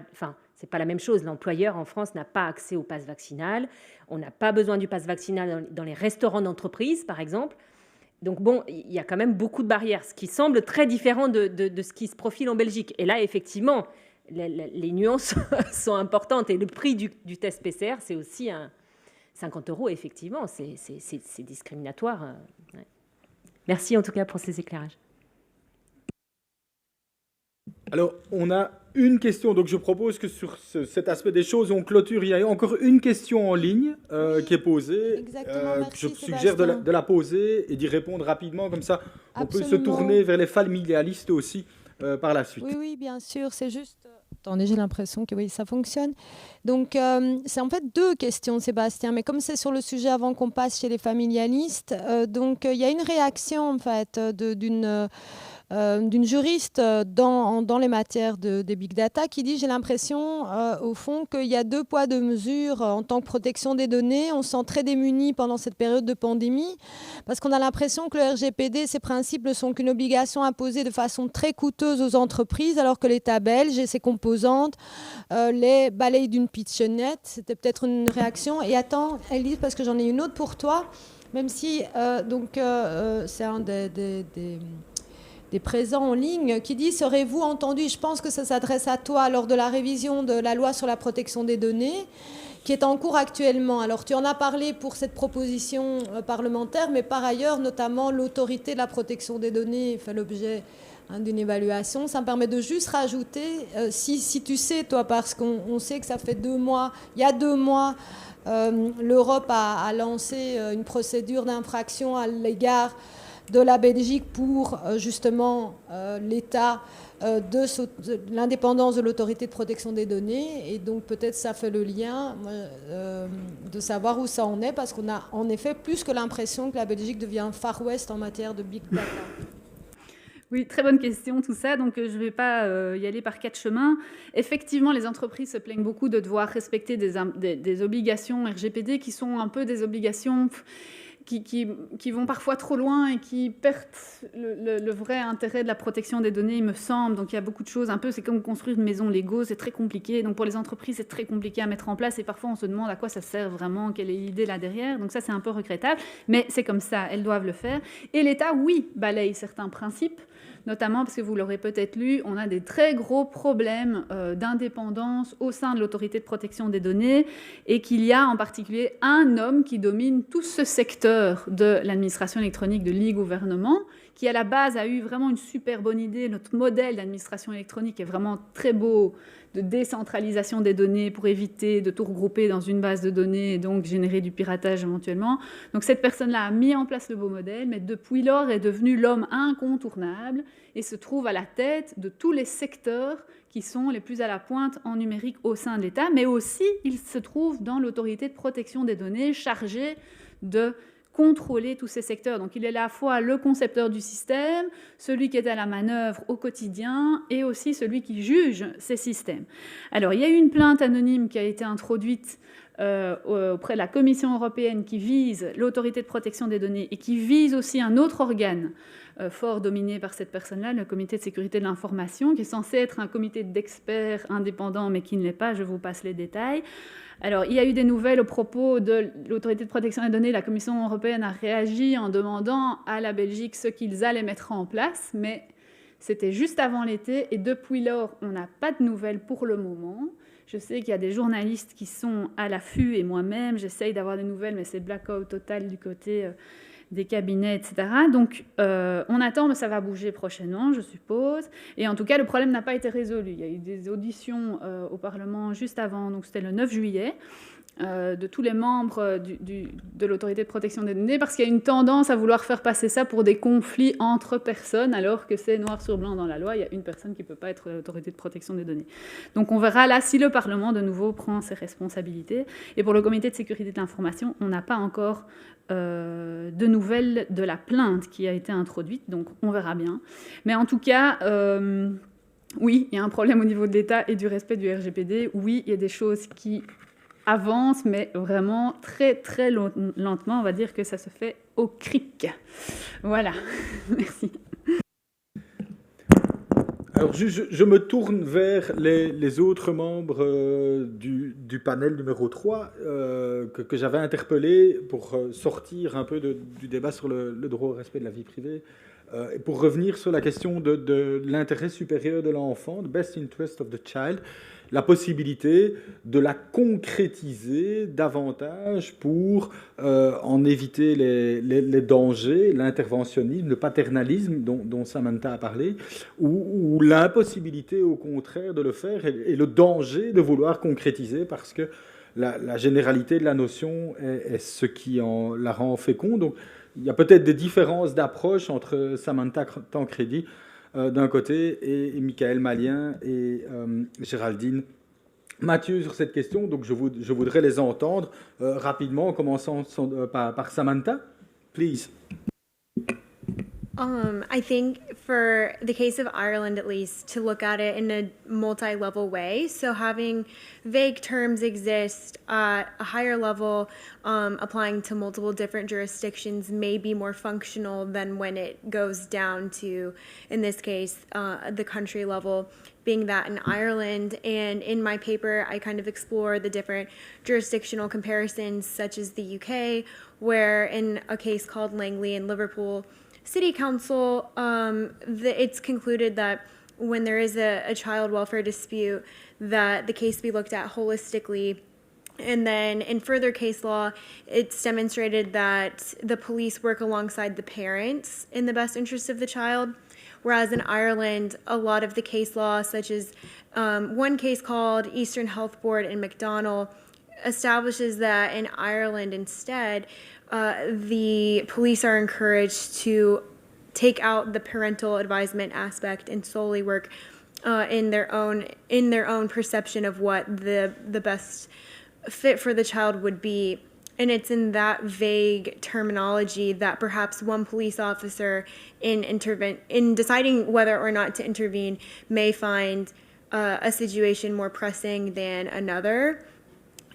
la même chose. L'employeur en France n'a pas accès au pass vaccinal. On n'a pas besoin du pass vaccinal dans les restaurants d'entreprise, par exemple. Donc bon, il y a quand même beaucoup de barrières, ce qui semble très différent de ce qui se profile en Belgique. Et là, effectivement, les nuances sont importantes. Et le prix du test PCR, c'est aussi 50 €, effectivement. C'est discriminatoire. Ouais. Merci en tout cas pour ces éclairages. Alors, on a une question, donc je propose que sur cet aspect des choses, on clôture. Il y a encore une question en ligne qui est posée. Exactement, merci, je suggère de la poser et d'y répondre rapidement, comme ça on peut se tourner vers les familialistes aussi par la suite. Oui, bien sûr, c'est juste... Attendez, j'ai l'impression que oui, ça fonctionne. Donc, c'est en fait 2 questions, Sébastien, mais comme c'est sur le sujet avant qu'on passe chez les familialistes, donc il y a une réaction en fait d'une juriste dans les matières des big data qui dit « j'ai l'impression au fond qu'il y a 2 poids 2 mesures en tant que protection des données. On se sent très démunis pendant cette période de pandémie parce qu'on a l'impression que le RGPD, ses principes ne sont qu'une obligation imposée de façon très coûteuse aux entreprises alors que l'État belge et ses composantes les balayent d'une pitchonnette. » C'était peut-être une réaction. Et attends, Elise, parce que j'en ai une autre pour toi, même si c'est un des présents en ligne qui dit « Serez-vous entendu ?» Je pense que ça s'adresse à toi lors de la révision de la loi sur la protection des données qui est en cours actuellement. Alors, tu en as parlé pour cette proposition parlementaire, mais par ailleurs, notamment, l'autorité de la protection des données fait l'objet d'une évaluation. Ça me permet de juste rajouter, si tu sais, toi, parce qu'on sait que ça fait 2 mois, il y a 2 mois, l'Europe a lancé une procédure d'infraction à l'égard de la Belgique pour justement l'état de l'indépendance de l'autorité de protection des données. Et donc peut-être ça fait le lien de savoir où ça en est, parce qu'on a en effet plus que l'impression que la Belgique devient Far West en matière de big data. Oui, très bonne question, tout ça. Donc, je ne vais pas y aller par 4 chemins. Effectivement, les entreprises se plaignent beaucoup de devoir respecter des obligations RGPD qui sont un peu des obligations qui vont parfois trop loin et qui perdent le vrai intérêt de la protection des données, il me semble. Donc, il y a beaucoup de choses. Un peu, c'est comme construire une maison Lego, c'est très compliqué. Donc, pour les entreprises, c'est très compliqué à mettre en place. Et parfois, on se demande à quoi ça sert vraiment, quelle est l'idée là derrière. Donc, ça, c'est un peu regrettable. Mais c'est comme ça, elles doivent le faire. Et l'État, oui, balaye certains principes. Notamment parce que vous l'aurez peut-être lu, on a des très gros problèmes d'indépendance au sein de l'autorité de protection des données et qu'il y a en particulier un homme qui domine tout ce secteur de l'administration électronique de l'e-gouvernement, qui à la base a eu vraiment une super bonne idée. Notre modèle d'administration électronique est vraiment très beau, de décentralisation des données pour éviter de tout regrouper dans une base de données et donc générer du piratage éventuellement. Donc cette personne-là a mis en place le beau modèle, mais depuis lors est devenu l'homme incontournable et se trouve à la tête de tous les secteurs qui sont les plus à la pointe en numérique au sein de l'État, mais aussi il se trouve dans l'autorité de protection des données chargée de contrôler tous ces secteurs. Donc il est à la fois le concepteur du système, celui qui est à la manœuvre au quotidien et aussi celui qui juge ces systèmes. Alors il y a eu une plainte anonyme qui a été introduite auprès de la Commission européenne qui vise l'autorité de protection des données et qui vise aussi un autre organe fort dominé par cette personne-là, le comité de sécurité de l'information, qui est censé être un comité d'experts indépendants mais qui ne l'est pas, je vous passe les détails. Alors, il y a eu des nouvelles au propos de l'autorité de protection des données. La Commission européenne a réagi en demandant à la Belgique ce qu'ils allaient mettre en place, mais c'était juste avant l'été et depuis lors, on n'a pas de nouvelles pour le moment. Je sais qu'il y a des journalistes qui sont à l'affût et moi-même, j'essaye d'avoir des nouvelles, mais c'est blackout total du côté des cabinets, etc. Donc, on attend, mais ça va bouger prochainement, je suppose. Et en tout cas, le problème n'a pas été résolu. Il y a eu des auditions au Parlement juste avant, donc c'était le 9 juillet, de tous les membres de l'autorité de protection des données, parce qu'il y a une tendance à vouloir faire passer ça pour des conflits entre personnes, alors que c'est noir sur blanc dans la loi, il y a une personne qui ne peut pas être l'autorité de protection des données. Donc on verra là si le Parlement, de nouveau, prend ses responsabilités. Et pour le comité de sécurité de l'information, on n'a pas encore de nouvelles de la plainte qui a été introduite, donc on verra bien. Mais en tout cas... oui, il y a un problème au niveau de l'État et du respect du RGPD. Oui, il y a des choses qui avance, mais vraiment très, très lentement. On va dire que ça se fait au cric. Voilà. Merci. Alors, je me tourne vers les autres membres du panel numéro 3 que j'avais interpellé pour sortir un peu du débat sur le droit au respect de la vie privée et pour revenir sur la question de l'intérêt supérieur de l'enfant, the best interest of the child, la possibilité de la concrétiser davantage pour en éviter les dangers, l'interventionnisme, le paternalisme dont Samantha a parlé, ou l'impossibilité au contraire de le faire et le danger de vouloir concrétiser parce que la généralité de la notion est ce qui la rend féconde. Donc il y a peut-être des différences d'approche entre Samantha Tancredi d'un côté, et Michael Malien et Géraldine Mathieu sur cette question. Donc je voudrais les entendre rapidement, en commençant par Samantha. Please. I think for the case of Ireland, at least, to look at it in a multi-level way. So having vague terms exist at a higher level, applying to multiple different jurisdictions may be more functional than when it goes down to, in this case, the country level, being that in Ireland. And in my paper, I kind of explore the different jurisdictional comparisons, such as the UK, where in a case called Langley and Liverpool City Council, it's concluded that when there is a child welfare dispute, that the case be looked at holistically. And then in further case law, it's demonstrated that the police work alongside the parents in the best interest of the child. Whereas in Ireland, a lot of the case law, such as one case called Eastern Health Board in McDonnell, establishes that in Ireland instead, the police are encouraged to take out the parental advisement aspect and solely work in their own perception of what the best fit for the child would be. And it's in that vague terminology that perhaps one police officer in deciding whether or not to intervene may find a situation more pressing than another,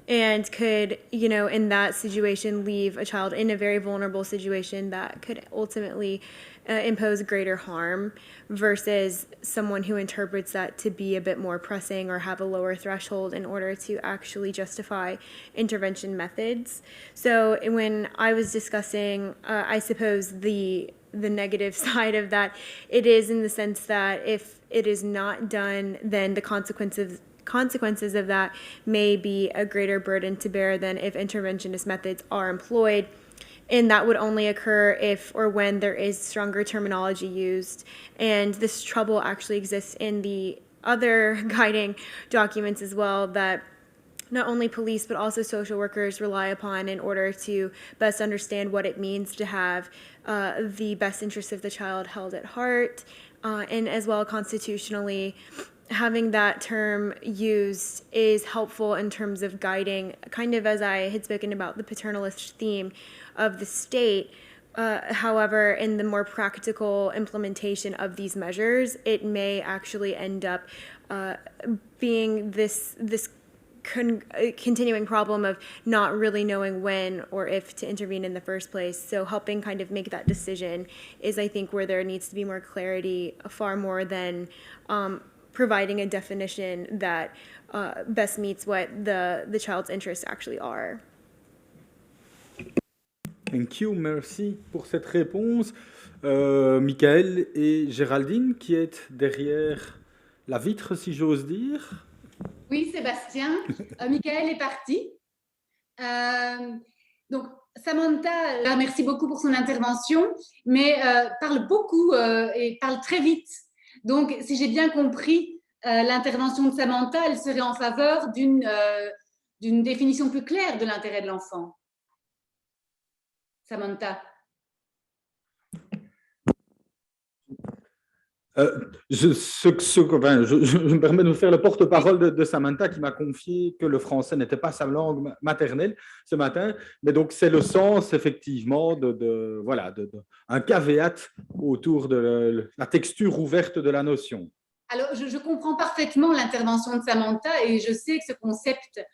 and could, in that situation, leave a child in a very vulnerable situation that could ultimately impose greater harm, versus someone who interprets that to be a bit more pressing or have a lower threshold in order to actually justify intervention methods. So when I was discussing, I suppose, the negative side of that, it is in the sense that if it is not done, then the consequences of that may be a greater burden to bear than if interventionist methods are employed. And that would only occur if or when there is stronger terminology used. And this trouble actually exists in the other guiding documents as well, that not only police but also social workers rely upon in order to best understand what it means to have the best interests of the child held at heart, and as well constitutionally, having that term used is helpful in terms of guiding, kind of as I had spoken about the paternalist theme of the state. However, in the more practical implementation of these measures, it may actually end up being this continuing problem of not really knowing when or if to intervene in the first place. So helping kind of make that decision is, I think, where there needs to be more clarity, far more than providing a definition that best meets what the child's interests actually are. Thank you, merci pour cette réponse. Michael et Géraldine, qui êtes derrière la vitre, si j'ose dire. Oui, Sébastien. Michael est parti. Donc, Samantha, merci beaucoup pour son intervention, mais parle beaucoup et parle très vite. Donc, si j'ai bien compris, l'intervention de Samantha, elle serait en faveur d'une définition plus claire de l'intérêt de l'enfant. Samantha. Je me permets de faire le porte-parole de Samantha, qui m'a confié que le français n'était pas sa langue maternelle ce matin, mais donc c'est le sens effectivement un caveat autour de la texture ouverte de la notion. Alors, je comprends parfaitement l'intervention de Samantha et je sais que ce concept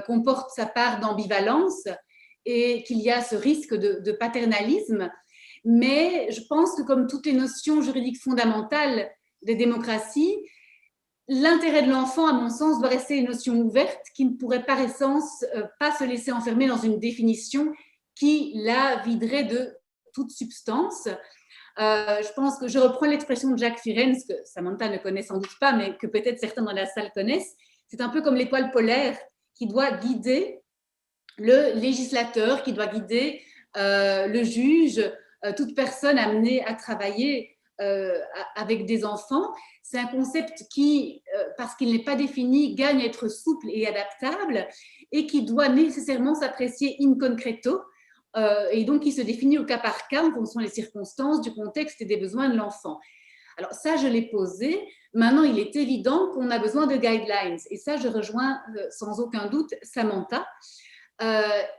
comporte sa part d'ambivalence et qu'il y a ce risque de paternalisme. Mais je pense que, comme toutes les notions juridiques fondamentales des démocraties, l'intérêt de l'enfant, à mon sens, doit rester une notion ouverte qui ne pourrait par essence pas se laisser enfermer dans une définition qui la viderait de toute substance. Je pense que je reprends l'expression de Jacques Firenze, que Samantha ne connaît sans doute pas, mais que peut-être certains dans la salle connaissent. C'est un peu comme l'étoile polaire qui doit guider le législateur, qui doit guider le juge, toute personne amenée à travailler avec des enfants. C'est un concept qui, parce qu'il n'est pas défini, gagne à être souple et adaptable et qui doit nécessairement s'apprécier in concreto, et donc qui se définit au cas par cas en fonction des circonstances, du contexte et des besoins de l'enfant. Alors ça, je l'ai posé. Maintenant, il est évident qu'on a besoin de guidelines et ça, je rejoins sans aucun doute Samantha.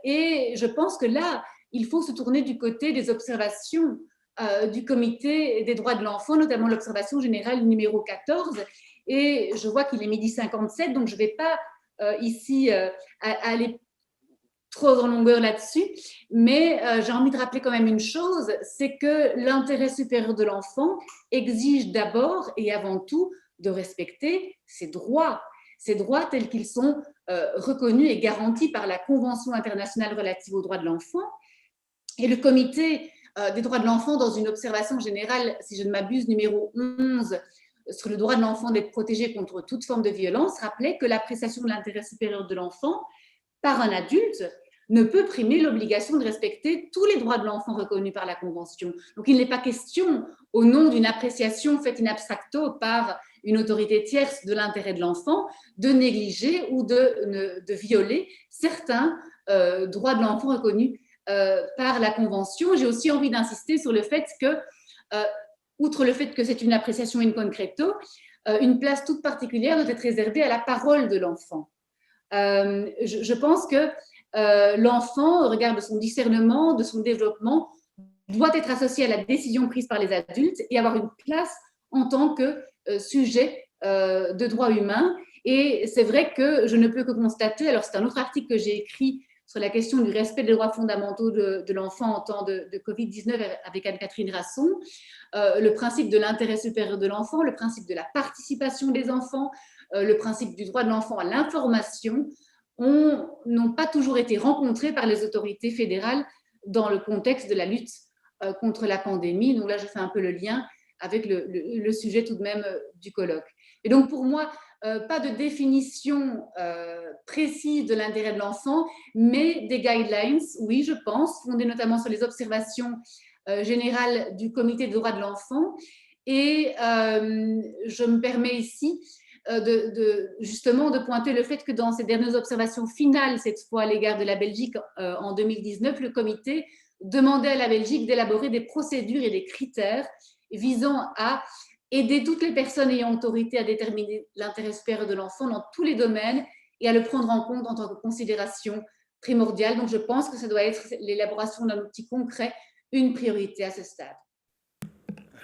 Et je pense que là, il faut se tourner du côté des observations du Comité des droits de l'enfant, notamment l'observation générale numéro 14. Et je vois qu'il est 12h57, donc je ne vais pas ici aller trop en longueur là-dessus. Mais j'ai envie de rappeler quand même une chose, c'est que l'intérêt supérieur de l'enfant exige d'abord et avant tout de respecter ses droits tels qu'ils sont reconnus et garantis par la Convention internationale relative aux droits de l'enfant. Et le Comité des droits de l'enfant, dans une observation générale, si je ne m'abuse, numéro 11, sur le droit de l'enfant d'être protégé contre toute forme de violence, rappelait que l'appréciation de l'intérêt supérieur de l'enfant par un adulte ne peut primer l'obligation de respecter tous les droits de l'enfant reconnus par la Convention. Donc, il n'est pas question, au nom d'une appréciation faite in abstracto par une autorité tierce de l'intérêt de l'enfant, de négliger ou de violer certains droits de l'enfant reconnus par la Convention. J'ai aussi envie d'insister sur le fait que, outre le fait que c'est une appréciation in concreto, une place toute particulière doit être réservée à la parole de l'enfant. Je pense que l'enfant, au regard de son discernement, de son développement, doit être associé à la décision prise par les adultes et avoir une place en tant que sujet de droit humain. Et c'est vrai que je ne peux que constater, alors c'est un autre article que j'ai écrit sur la question du respect des droits fondamentaux de l'enfant en temps de Covid-19 avec Anne-Catherine Rasson, le principe de l'intérêt supérieur de l'enfant, le principe de la participation des enfants, le principe du droit de l'enfant à l'information, n'ont pas toujours été rencontrés par les autorités fédérales dans le contexte de la lutte contre la pandémie. Donc là, je fais un peu le lien avec le sujet tout de même du colloque. Et donc pour moi, pas de définition précise de l'intérêt de l'enfant, mais des guidelines, oui, je pense, fondées notamment sur les observations générales du Comité des droits de l'enfant. Et je me permets ici justement de pointer le fait que dans ces dernières observations finales, cette fois à l'égard de la Belgique en 2019, le comité demandait à la Belgique d'élaborer des procédures et des critères visant à aider toutes les personnes ayant autorité à déterminer l'intérêt supérieur de l'enfant dans tous les domaines et à le prendre en compte en tant que considération primordiale. Donc je pense que ça doit être l'élaboration d'un outil concret, une priorité à ce stade.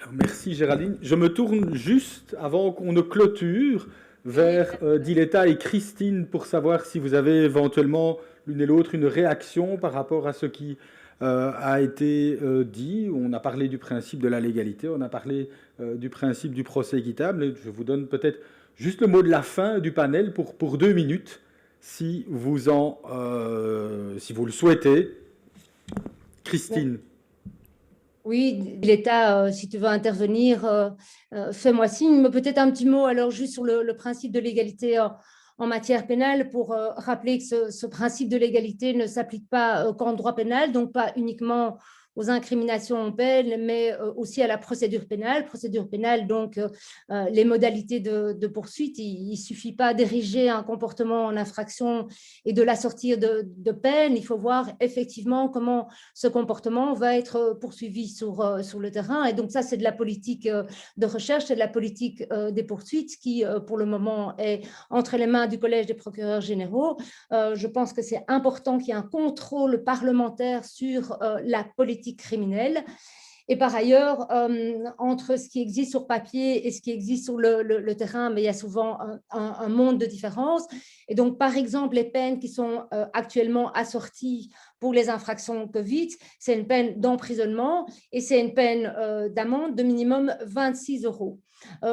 Alors, merci Géraldine. Je me tourne juste, avant qu'on ne clôture, vers Diletta et Christine pour savoir si vous avez éventuellement l'une et l'autre une réaction par rapport à ce qui a été dit. On a parlé du principe de la légalité, on a parlé du principe du procès équitable. Et je vous donne peut-être juste le mot de la fin du panel pour 2 minutes, si vous le souhaitez. Christine. Oui, l'État, si tu veux intervenir, fais-moi signe. Mais peut-être un petit mot alors juste sur le principe de l'égalité en matière pénale pour rappeler que ce principe de l'égalité ne s'applique pas qu'en droit pénal, donc pas uniquement aux incriminations en peine, mais aussi à la procédure pénale. Procédure pénale, donc les modalités de poursuite, il ne suffit pas d'ériger un comportement en infraction et de l'assortir de peine. Il faut voir effectivement comment ce comportement va être poursuivi sur le terrain. Et donc ça, c'est de la politique de recherche, c'est de la politique des poursuites qui, pour le moment, est entre les mains du Collège des procureurs généraux. Je pense que c'est important qu'il y ait un contrôle parlementaire sur la politique criminelle. Et par ailleurs, entre ce qui existe sur papier et ce qui existe sur le terrain, mais il y a souvent un monde de différence. Et donc, par exemple, les peines qui sont actuellement assorties pour les infractions Covid, c'est une peine d'emprisonnement et c'est une peine d'amende de minimum 26 €.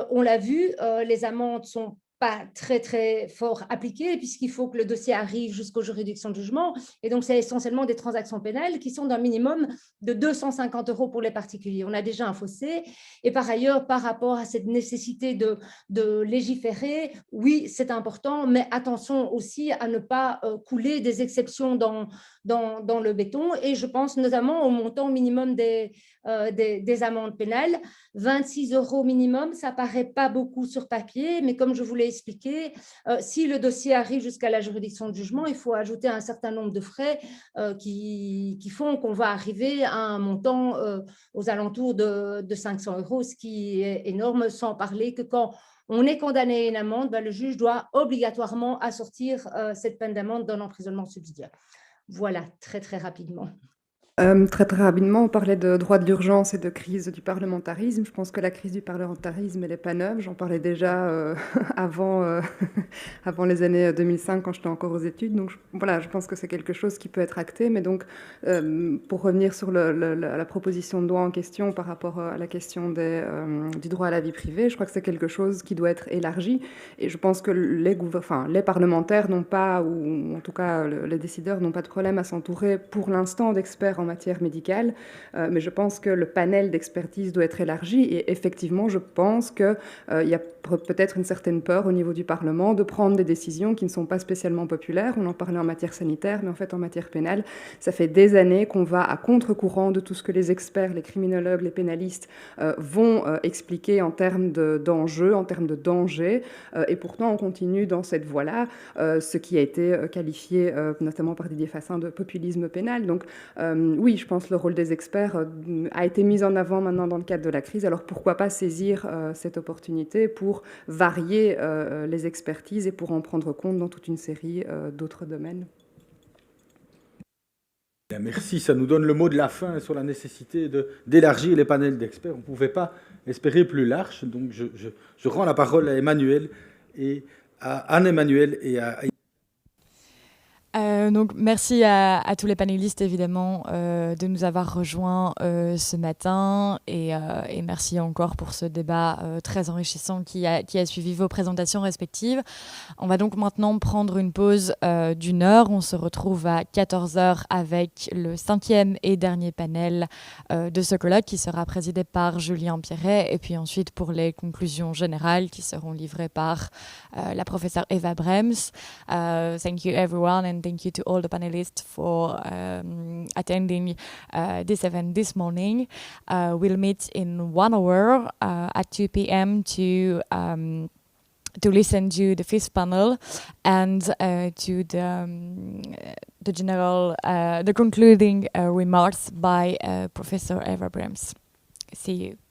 On l'a vu, les amendes sont pas très, très fort appliqué puisqu'il faut que le dossier arrive jusqu'aux juridictions de jugement. Et donc, c'est essentiellement des transactions pénales qui sont d'un minimum de 250 € pour les particuliers. On a déjà un fossé. Et par ailleurs, par rapport à cette nécessité de légiférer, oui, c'est important, mais attention aussi à ne pas couler des exceptions dans le béton. Et je pense notamment au montant minimum des amendes pénales. 26 € minimum, ça paraît pas beaucoup sur papier, mais comme je vous l'ai expliqué, si le dossier arrive jusqu'à la juridiction de jugement, il faut ajouter un certain nombre de frais qui font qu'on va arriver à un montant aux alentours de 500 €, ce qui est énorme, sans parler que quand on est condamné à une amende, le juge doit obligatoirement assortir cette peine d'amende d'un emprisonnement subsidiaire. Voilà, très très rapidement. Très rapidement, on parlait de droit de l'urgence et de crise du parlementarisme. Je pense que la crise du parlementarisme, elle n'est pas neuve. J'en parlais déjà avant les années 2005, quand j'étais encore aux études. Donc voilà, je pense que c'est quelque chose qui peut être acté. Mais donc, pour revenir sur la proposition de loi en question par rapport à la question du droit à la vie privée, je crois que c'est quelque chose qui doit être élargi. Et je pense que les parlementaires n'ont pas, ou en tout cas les décideurs n'ont pas de problème à s'entourer pour l'instant d'experts en matière médicale, mais je pense que le panel d'expertise doit être élargi et effectivement, je pense qu'il y a peut-être une certaine peur au niveau du Parlement de prendre des décisions qui ne sont pas spécialement populaires. On en parlait en matière sanitaire, mais en fait en matière pénale, ça fait des années qu'on va à contre-courant de tout ce que les experts, les criminologues, les pénalistes vont expliquer en termes d'enjeux, en termes de danger, et pourtant on continue dans cette voie-là, ce qui a été qualifié notamment par Didier Fassin de populisme pénal. Donc oui, je pense que le rôle des experts a été mis en avant maintenant dans le cadre de la crise. Alors pourquoi pas saisir cette opportunité pour varier les expertises et pour en prendre compte dans toute une série d'autres domaines. Bien, merci, ça nous donne le mot de la fin sur la nécessité d'élargir les panels d'experts. On ne pouvait pas espérer plus large, donc je rends la parole à Emmanuel et à Anne-Emmanuel et à... Donc merci à tous les panélistes évidemment de nous avoir rejoints ce matin et merci encore pour ce débat très enrichissant qui a suivi vos présentations respectives. On va donc maintenant prendre une pause d'1 heure. On se retrouve à 14h avec le 5e et dernier panel de ce colloque qui sera présidé par Julien Pierret et puis ensuite pour les conclusions générales qui seront livrées par la professeure Eva Brems. Thank you everyone and thank you to all the panelists for attending this event this morning. We'll meet in 1 hour at 2 p.m. to listen to the 5th panel and to the general, the concluding remarks by Professor Eva Brems. See you.